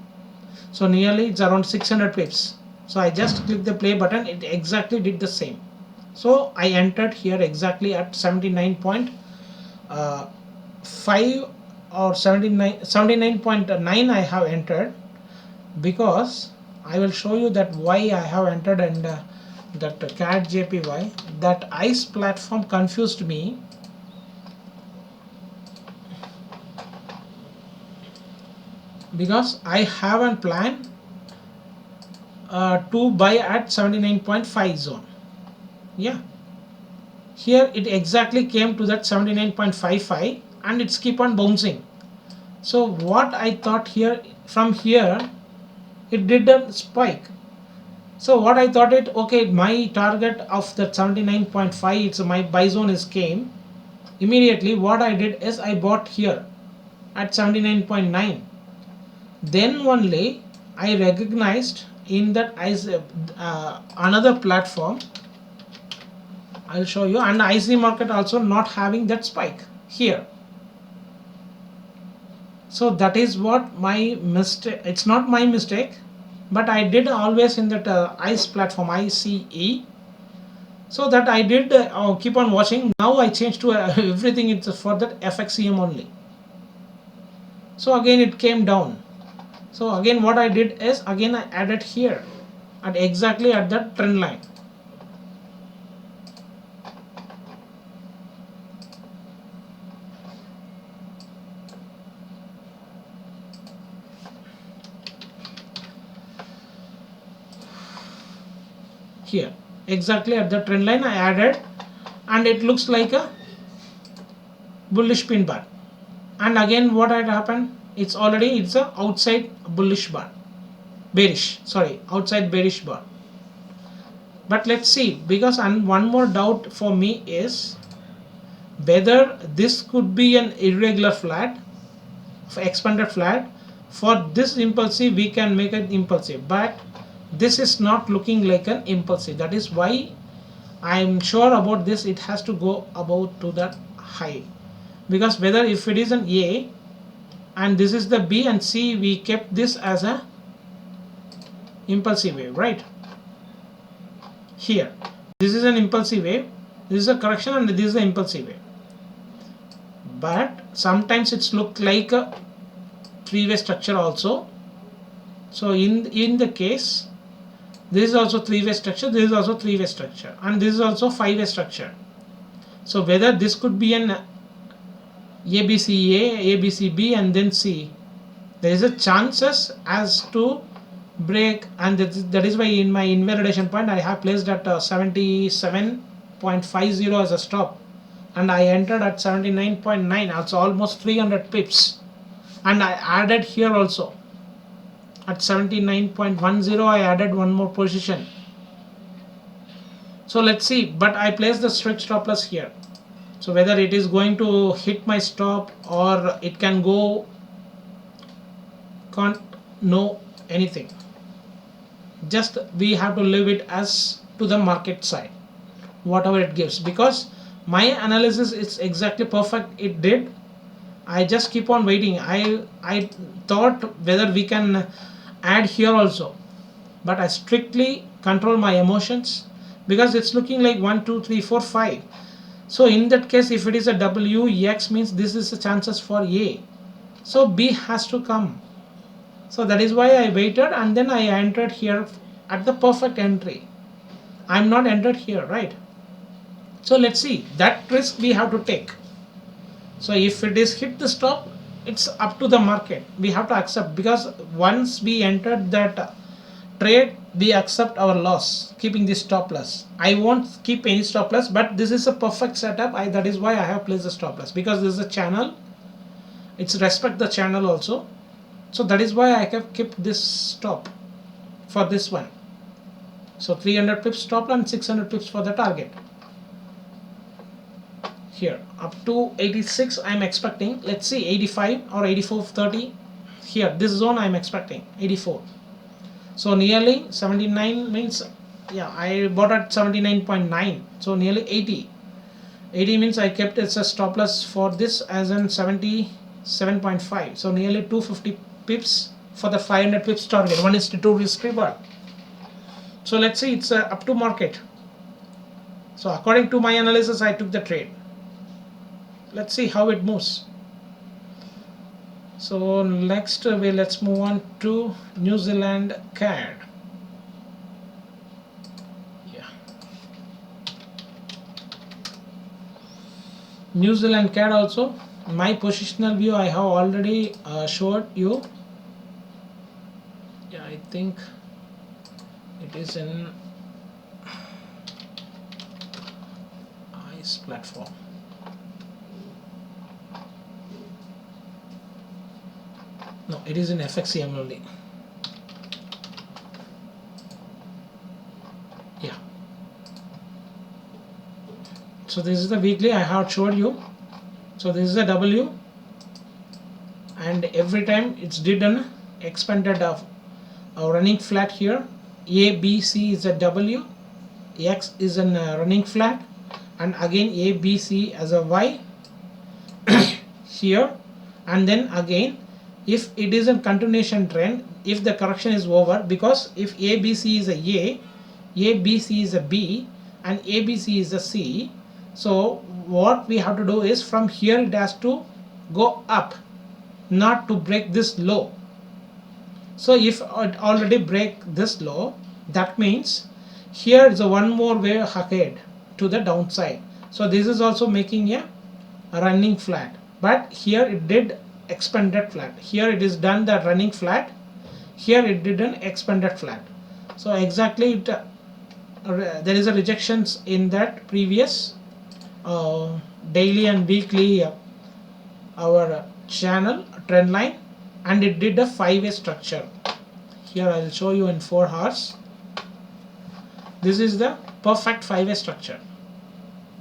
So nearly it's around 600 pips. So I just clicked the play button, it exactly did the same. So I entered here exactly at 79.5 or 79.9 I have entered, because I will show you that why I have entered, and that CAD JPY, that ICE platform confused me. Because I haven't planned to buy at 79.5 zone. Yeah, here it exactly came to that 79.55 and it's keep on bouncing. So what I thought here, from here it did a spike. So what I thought it, okay, my target of that 79.5, it's my buy zone is came. Immediately what I did is I bought here at 79.9. Then only I recognized in that as another platform. I'll show you, and IC market also not having that spike here. So that is what my mistake. It's not my mistake, but I did always in that ICE platform, ICE. So that I did keep on watching. Now I changed to everything. It's for that FXCM only. So again it came down. So again what I did is again I added here at exactly at that trend line. Here exactly at the trend line I added, and it looks like a bullish pin bar. And again what had happened, it's a outside bullish bar, bearish, sorry, outside bearish bar. But let's see, because and one more doubt for me is whether this could be an irregular flat, expanded flat. For this impulsive we can make it impulsive, but this is not looking like an impulsive. That is why I'm sure about this, it has to go about to that high. Because whether if it is an A and this is the B and C, we kept this as a impulsive wave, right? Here this is an impulsive wave, this is a correction, and this is the impulsive wave. But sometimes it's look like a three-way structure also. So in the case, this is also three-way structure, this is also three-way structure, and this is also five-way structure. So whether this could be an ABCA, ABCB, and then C. There is a chances as to break, and that is why in my invalidation point I have placed at 77.50 as a stop, and I entered at 79.9, also almost 300 pips, and I added here also at 79.10. I added one more position. So let's see, but I placed the strict stop loss here. So whether it is going to hit my stop or it can go, can't know anything. Just we have to leave it as to the market side, whatever it gives, because my analysis is exactly perfect. It did. I just keep on waiting. I thought whether we can add here also, but I strictly control my emotions because it's looking like 1 2 3 4 5. So in that case, if it is a W, X means this is the chances for A, so B has to come. So that is why I waited, and then I entered here at the perfect entry. I'm not entered here, right? So let's see, that risk we have to take. So if it is hit the stop, it's up to the market. We have to accept, because once we entered that trade, we accept our loss, keeping this stop loss. I won't keep any stop loss, but this is a perfect setup. That is why I have placed the stop loss, because this is a channel. It's respect the channel also. So that is why I have kept this stop for this one. So 300 pips stop and 600 pips for the target. Here up to 86 I'm expecting. Let's see, 85 or 84.30. Here this zone I'm expecting 84. So nearly 79 means, yeah, I bought at 79.9, so nearly 80. 80 means I kept as a stop loss for this as in 77.5, so nearly 250 pips for the 500 pips target. 1:2 risk reward. So let's see, it's up to market. So according to my analysis, I took the trade. Let's see how it moves. So next let's move on to New Zealand CAD. Yeah, New Zealand CAD also. My positional view I have already showed you. Yeah, I think it is in ICE platform. No, it is in FXCM only. Yeah. So this is the weekly I have showed you. So this is a W, and every time it's did an expanded of running flat here. A, B, C is a W, X is a running flat, and again A, B, C as a Y here, and then again if it is a continuation trend, if the correction is over, because if ABC is a A, ABC is a B, and ABC is a C, so what we have to do is from here it has to go up, not to break this low. So if it already break this low, that means here is a one more way ahead to the downside. So this is also making a running flat, but here it did expanded flat. Here it is done the running flat, here it did an expanded flat. So exactly it, there is a rejections in that previous daily and weekly our channel trend line, and it did a 5-way structure. Here I will show you in 4 hours. This is the perfect 5-way structure.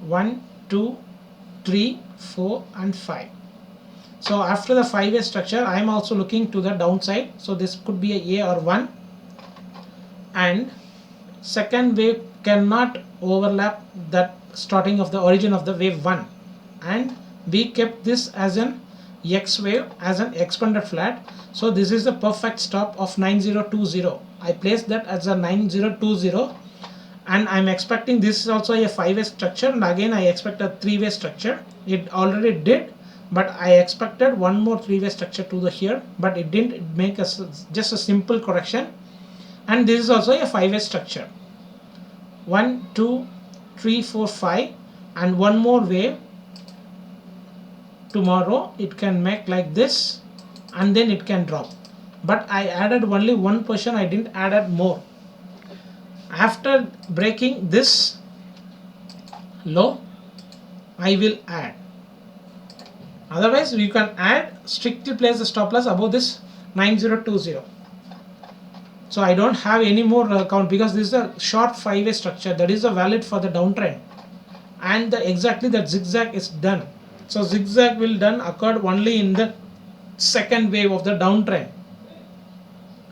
1 2 3 4 and 5. So after the 5-way structure, I am also looking to the downside. So this could be a or 1, and second wave cannot overlap that starting of the origin of the wave 1, and we kept this as an X wave, as an expanded flat. So this is the perfect stop of 9020. I placed that as a 9020, and I'm expecting this is also a 5-way structure, and again I expect a 3-way structure. It already did, but I expected one more 3-way structure to the here, but it didn't make us just a simple correction. And this is also a 5-way structure. 1 2 3 4 5, and one more wave tomorrow it can make like this and then it can drop, but I added only one position, I didn't add more. After breaking this low I will add, otherwise you can add, strictly place the stop loss above this 9020. So I don't have any more count because this is a short 5-way structure that is a valid for the downtrend, and exactly that zigzag is done. So zigzag will done occurred only in the second wave of the downtrend,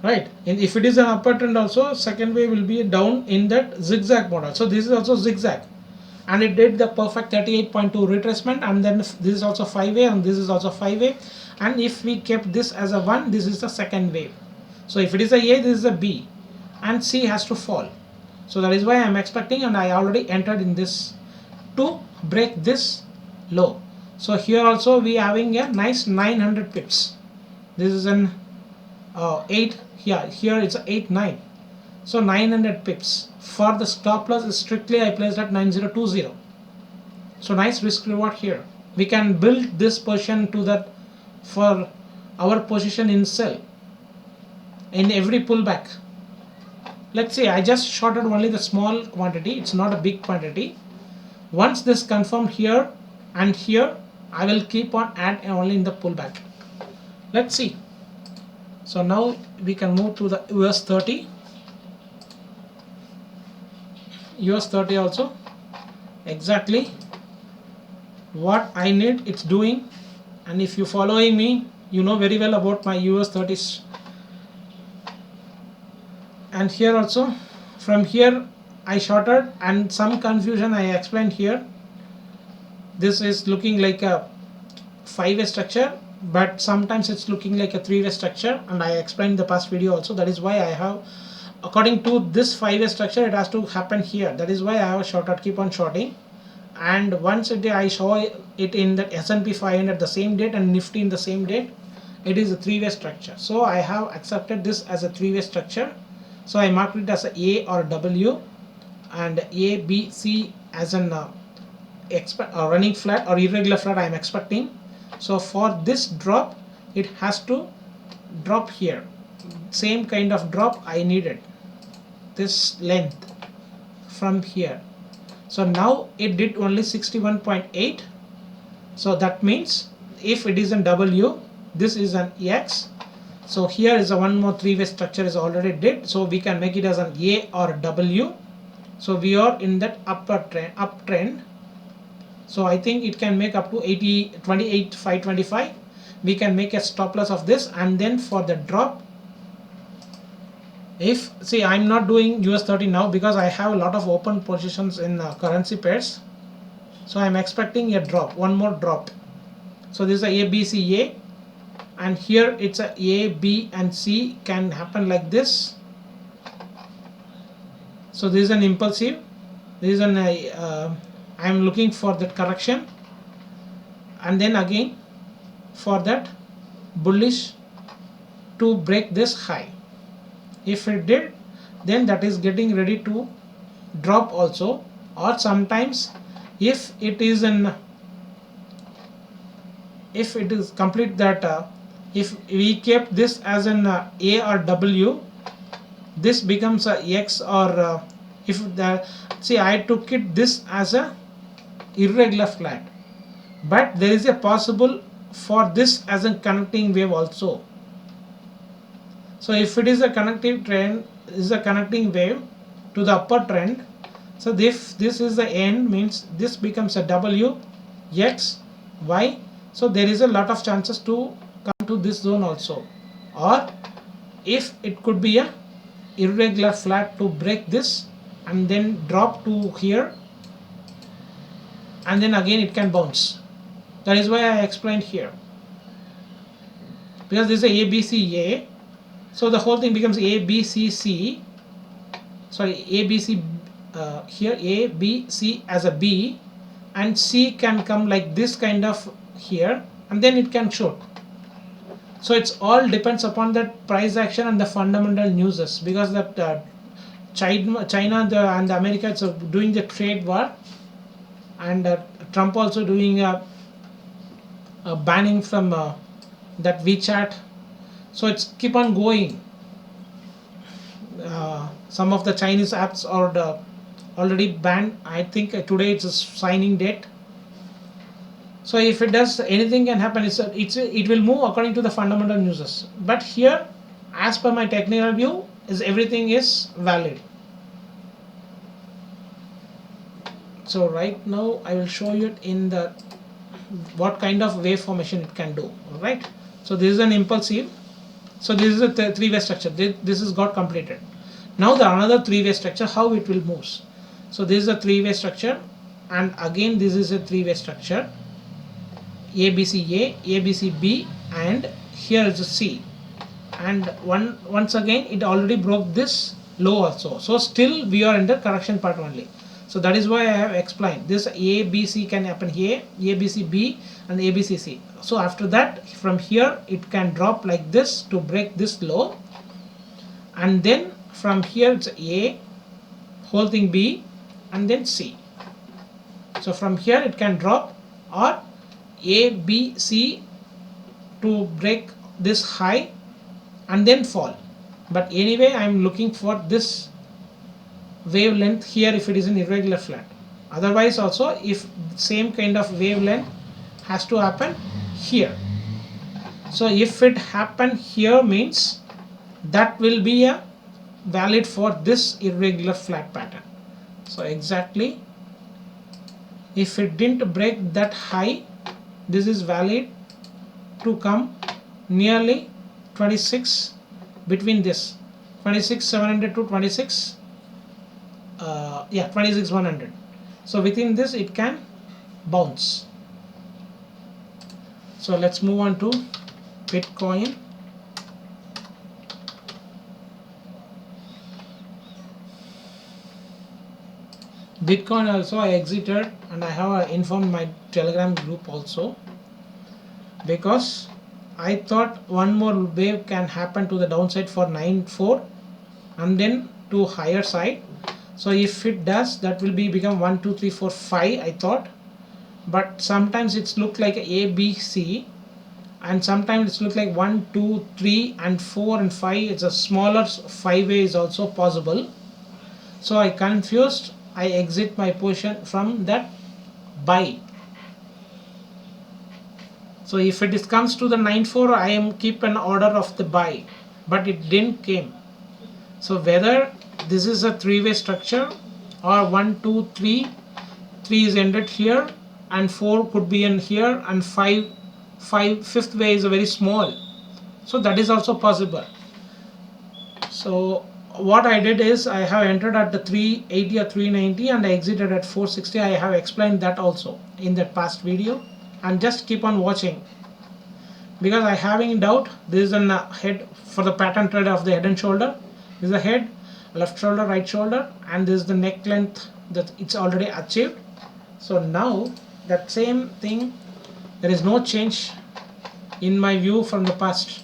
right? And if it is an upper trend also, second wave will be down in that zigzag model. So this is also zigzag, and it did the perfect 38.2 retracement, and then this is also 5-way and this is also 5-way, and if we kept this as a 1, this is the second wave. So if it is a A, this is a B, and C has to fall. So that is why I am expecting, and I already entered in this to break this low. So here also we having a nice 900 pips. This is an 8, here it's a 8 9. So 900 pips. For the stop loss is strictly I placed at 9020. So nice risk reward here. We can build this position to that for our position in sell in every pullback. Let's say I just shorted only the small quantity, it's not a big quantity. Once this confirmed here and here, I will keep on add only in the pullback. Let's see. So now we can move to the US 30. US 30 also exactly what I need it's doing, and if you following me, you know very well about my US 30s. And here also, from here I shorted, and some confusion I explained here. This is looking like a 5-way structure, but sometimes it's looking like a 3-way structure, and I explained the past video also. That is why I have, according to this 5-way structure, it has to happen here. That is why I have shorted, keep on shorting. And once I saw it in the S&P 500 the same date and Nifty in the same date, it is a 3-way structure. So I have accepted this as a 3-way structure. So I marked it as a or W, and A, B, C as an running flat or irregular flat I am expecting. So for this drop, it has to drop here. Same kind of drop I needed. This length from here. So now it did only 61.8. So that means if it is an W, this is an X. So here is a one more 3-way structure is already did. So we can make it as an A or W. So we are in that uptrend. So I think it can make up to 28,525. We can make a stop loss of this, and then for the drop, if see I'm not doing US 30 now because I have a lot of open positions in currency pairs. So I'm expecting a drop, one more drop. So this is a B, C, A. And here it's a B and C can happen like this. So this is an impulsive. This is an I am looking for that correction, and then again for that bullish to break this high. If it did, then that is getting ready to drop also. Or sometimes if it is complete that if we kept this as an A or W, this becomes a X, or if the see I took it this as a irregular flat, but there is a possible for this as a connecting wave also. So if it is a connecting trend, is a connecting wave to the upper trend, so if this is the end, means this becomes a W, X, Y. So there is a lot of chances to come to this zone also. Or if it could be a irregular flat to break this and then drop to here, and then again it can bounce. That is why I explained here, because this is a B, C, A. So the whole thing becomes A, B, C, C. Sorry, A, B, C, here A, B, C as a B, and C can come like this kind of here, and then it can shoot. So it's all depends upon that price action and the fundamental newses, because that China and America is doing the trade war, and Trump also doing banning from that WeChat. So it's keep on going. Some of the Chinese apps are already banned. I think today it's a signing date. So if it does, anything can happen. It will move according to the fundamental uses. But here, as per my technical view, is everything is valid. So right now I will show you in the what kind of wave formation it can do. All right. So this is an impulsive. So this is a three-way structure. This is got completed. Now the another three-way structure, how it will move. So this is a three-way structure, and again this is a three-way structure. ABCA, ABCB, and here is a C. And once again it already broke this low also. So still we are in the correction part only. So that is why I have explained this ABC can happen here, ABCB and ABCC. So after that, from here it can drop like this to break this low, and then from here it's A, whole thing B, and then C. So from here it can drop, or A, B, C to break this high and then fall. But anyway, I am looking for this wavelength here if it is an irregular flat. Otherwise also, if same kind of wavelength has to happen here. So if it happen here means that will be a valid for this irregular flat pattern. So exactly, if it didn't break that high, this is valid to come nearly 26, between this 26,700 to 26 26,100. So within this it can bounce. So let's move on to Bitcoin. Bitcoin also I exited, and I have informed my Telegram group also, because I thought one more wave can happen to the downside for 9.4 and then to higher side. So if it does, that will become 1, 2, 3, 4, 5 I thought. But sometimes it's look like A, B, C, and sometimes it's look like 1, 2, 3 and 4 and 5. It's a smaller 5-way is also possible. So I confused. I exit my position from that buy. So if it comes to the 9.4, I am keep an order of the buy, but it didn't came. So whether this is a three-way structure or 1, 2, 3, 3 is ended here and 4 could be in here, and 5th way is a very small. So that is also possible. So what I did is I have entered at the 380 or 390 and I exited at 460. I have explained that also in that past video, and just keep on watching, because I having doubt. This is a head for the pattern trade of the head and shoulder. This is the head, left shoulder, right shoulder, and this is the neck length that it's already achieved. So now that same thing, there is no change in my view from the past.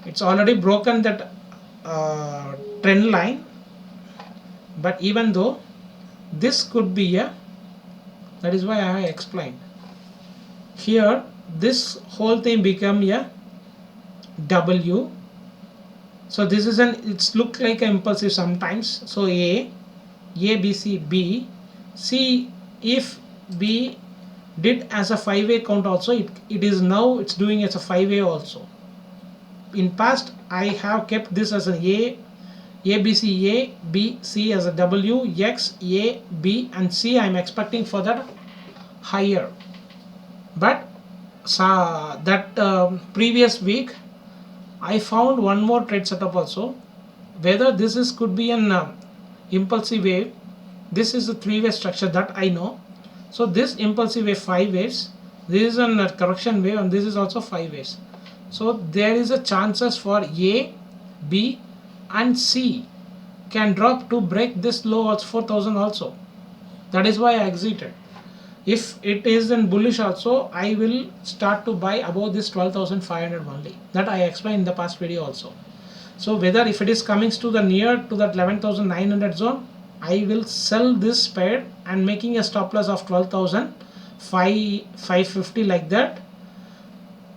It's already broken that trend line, but even though this could be a, that is why I have explained here, this whole thing become a W. So this is it's look like an impulsive sometimes. So A, B, C, B, C, if B did as a 5-way count also, it is now it's doing as a 5-way also. In past I have kept this as an A, B, C, A, B, C as a W, X, A, B and C. I am expecting for that higher. But that previous week I found one more trade setup also. Whether this is could be an impulsive wave. This is a 3-way structure that I know. So this impulsive wave 5 waves. This is a correction wave, and this is also 5 waves. So there is a chances for A, B and C can drop to break this low of 4,000 also. That is why I exited. If it is in bullish also, I will start to buy above this 12,500 only. That I explained in the past video also. So whether if it is coming to the near to that 11,900 zone, I will sell this pair and making a stop loss of 12,000 550 like that,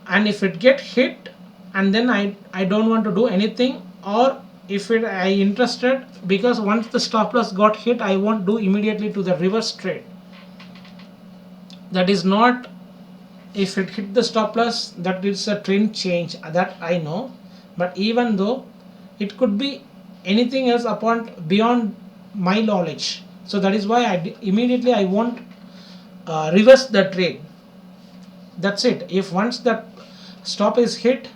and if it get hit, and then I don't want to do anything, or if it I interested, because once the stop loss got hit, I won't do immediately to the reverse trade. That is not, if it hit the stop loss, that is a trend change, that I know. But even though it could be anything else upon beyond my knowledge, so that is why immediately I won't reverse the trade. That's it. If once that stop is hit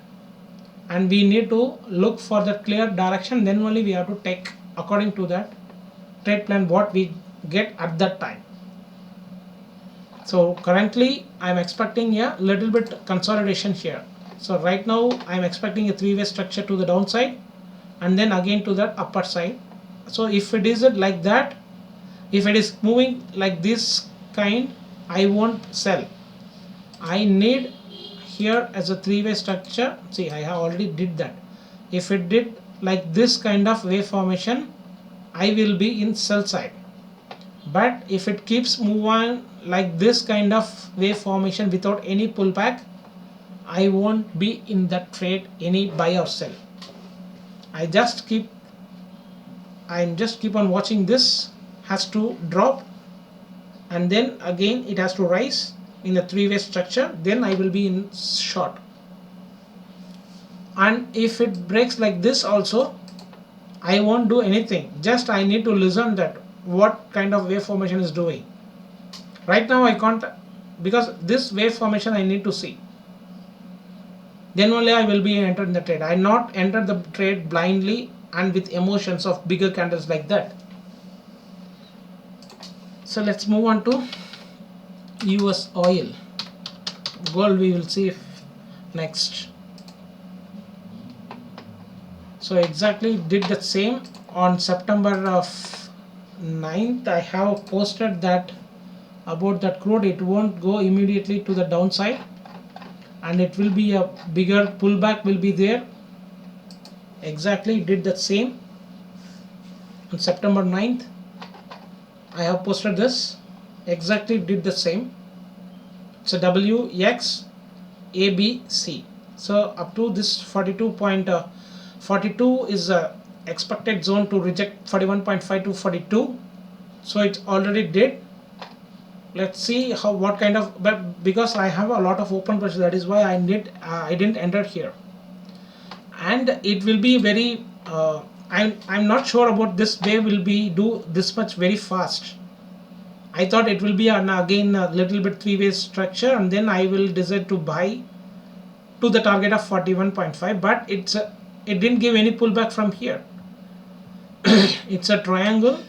and we need to look for the clear direction, then only we have to take according to that trade plan what we get at that time. So currently I'm expecting a little bit consolidation here. So right now I'm expecting a three-way structure to the downside and then again to the upper side. So if it is like that, if it is moving like this kind, I won't sell. I need here as a three-way structure. See, I have already did that. If it did like this kind of wave formation, I will be in sell side. But if it keeps moving like this kind of wave formation without any pullback, I won't be in that trade any buy or sell. I'm just keep on watching. This has to drop and then again it has to rise in a three-way structure, then I will be in short. And if it breaks like this also, I won't do anything, just I need to listen that what kind of wave formation is doing. Right now I can't, because this wave formation I need to see, then only I will be entered in the trade. I not enter the trade blindly and with emotions of bigger candles like that. So let's move on to US oil. Gold we will see next. So exactly did the same on September of 9th. I have posted that about that crude, it won't go immediately to the downside and it will be a bigger pullback will be there. Exactly did the same on September 9th. I have posted this, exactly did the same. So WXABC. So up to this 42.42 is a expected zone to reject 41.5 to 42. So it already did. Let's see how what kind of, but because I have a lot of open pressure, that is why I didn't enter here, and it will be very I'm not sure about this wave will be do this much very fast. I thought it will be again a little bit three-way structure and then I will decide to buy to the target of 41.5, but it didn't give any pullback from here. It's a triangle,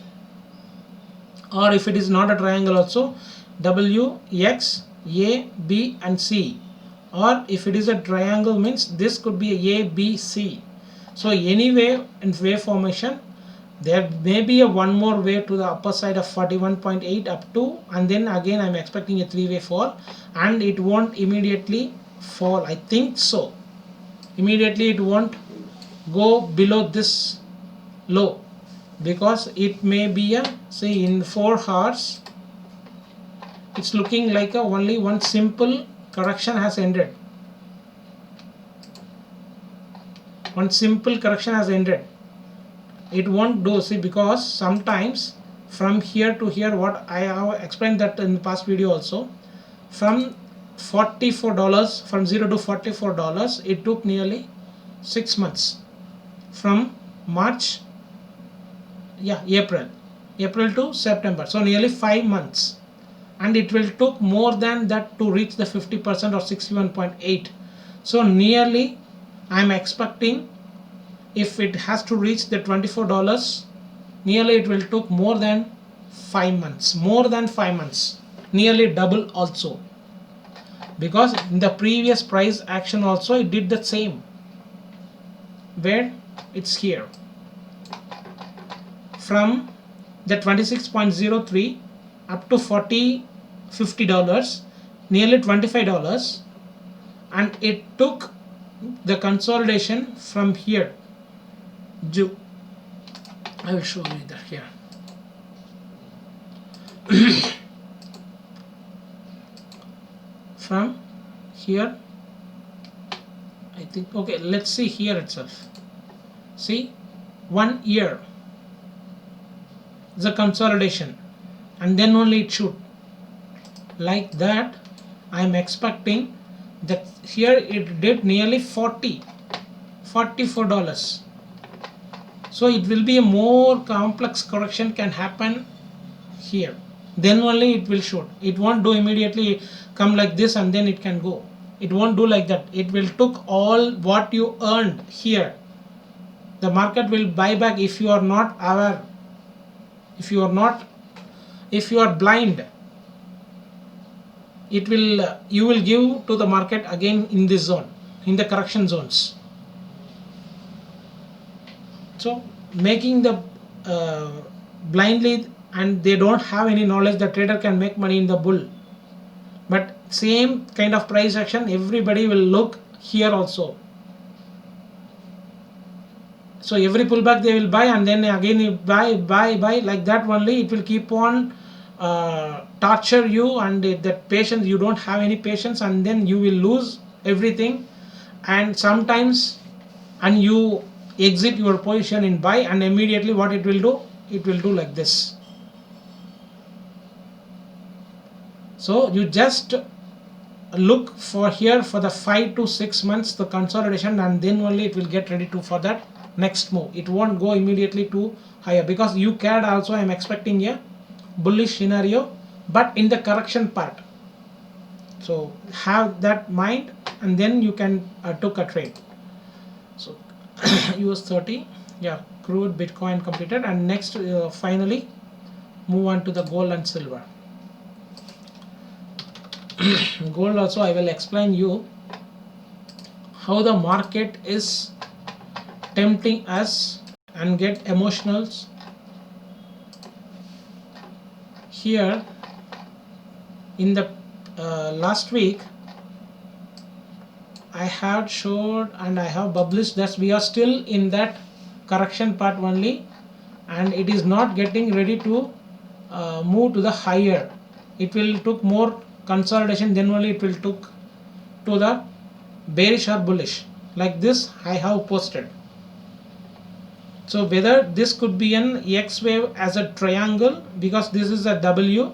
or if it is not a triangle also, W, X, A, B and C, or if it is a triangle means this could be a B, C. So anyway in wave formation there may be a one more wave to the upper side of 41.8 up to, and then again I'm expecting a three-way fall, and it won't immediately fall, I think so. Immediately it won't go below this low, because it may be a, say in 4 hours it's looking like only one simple correction has ended. One simple correction has ended. It won't do, see, because sometimes from here to here, what I have explained that in the past video also, from $44, from 0 to $44, it took nearly 6 months, from March, April to September, so nearly 5 months, and it will took more than that to reach the 50% or 61.8. so nearly I'm expecting, if it has to reach the $24, nearly it will took more than 5 months, nearly double also, because in the previous price action also it did the same, where it's here from the 26.03 up to $50, nearly $25, and it took the consolidation from here. I will show you that here. here I think, okay, let's see here itself. See, 1 year the consolidation, and then only it should, like that. I'm expecting that here it did nearly $44. So it will be a more complex correction can happen here, then only it will shoot. It won't do immediately come like this and then it can go. It won't do like that. It will took all what you earned here. The market will buy back if you are not aware, if you are blind. It will you will give to the market again in this zone, in the correction zones. So making the blindly, and they don't have any knowledge, the trader can make money in the bull, but same kind of price action everybody will look here also. So every pullback they will buy, and then again you buy like that only. It will keep on torture you, and that patience, you don't have any patience, and then you will lose everything. And sometimes, and you exit your position in buy, and immediately what it will do, it will do like this. So you just look for here for the 5 to 6 months the consolidation, and then only it will get ready to for that next move. It won't go immediately to higher, because you CAD also I am expecting a bullish scenario, but in the correction part. So have that mind, and then you can took a trade. So US 30, yeah, crude, Bitcoin completed, and next finally move on to the gold and silver. Gold also I will explain you how the market is tempting us and get emotional. Here in the last week I have showed and I have published that we are still in that correction part only, and it is not getting ready to move to the higher. It will took more consolidation, then only it will took to the bearish or bullish, like this I have posted. So whether this could be an X wave as a triangle, because this is a W,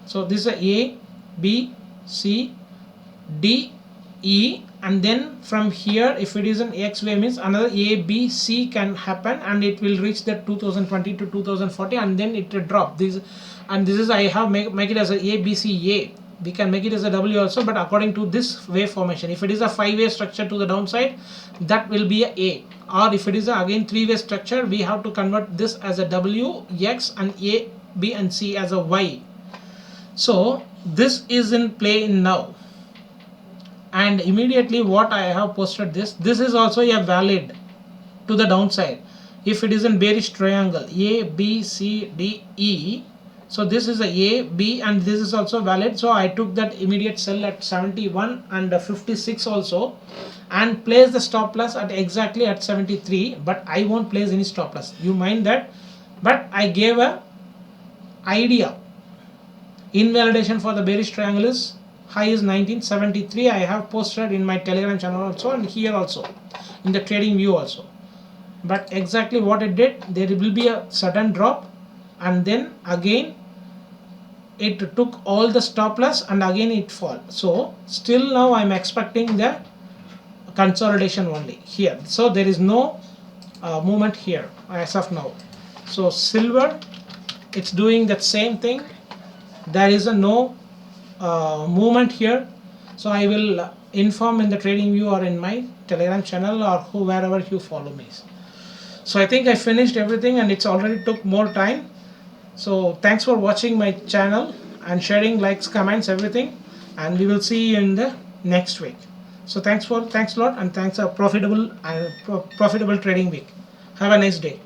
so this is a A, B, C, D, E, and then from here if it is an X wave means another A, B, C can happen, and it will reach the 2020 to 2040, and then it will drop this. And this is I have make it as a B, C, A. We can make it as a W also, but according to this wave formation, if it is a 5-way structure to the downside, that will be a, or if it is again 3-way structure, we have to convert this as a W, X, and A, B, and C as a Y. So this is in play now, and immediately what I have posted, this is also a valid to the downside if it is in bearish triangle A, B, C, D, E. So this is a B, and this is also valid. So I took that immediate sell at 71 and 56 also, and place the stop loss at exactly at 73, but I won't place any stop loss, you mind that. But I gave a idea. Invalidation for the bearish triangle is high is 1973. I have posted in my Telegram channel also, and here also in the trading view also. But exactly what it did, there will be a sudden drop, and then again it took all the stop loss, and again it fall. So still now I'm expecting the consolidation only here. So there is no movement here as of now. So silver, it's doing that same thing. There is a no movement here. So I will inform in the trading view or in my Telegram channel or wherever you follow me. So I think I finished everything, and it's already took more time. So thanks for watching my channel and sharing, likes, comments, everything, and we will see you in the next week. So thanks a lot, and thanks a profitable trading week. Have a nice day.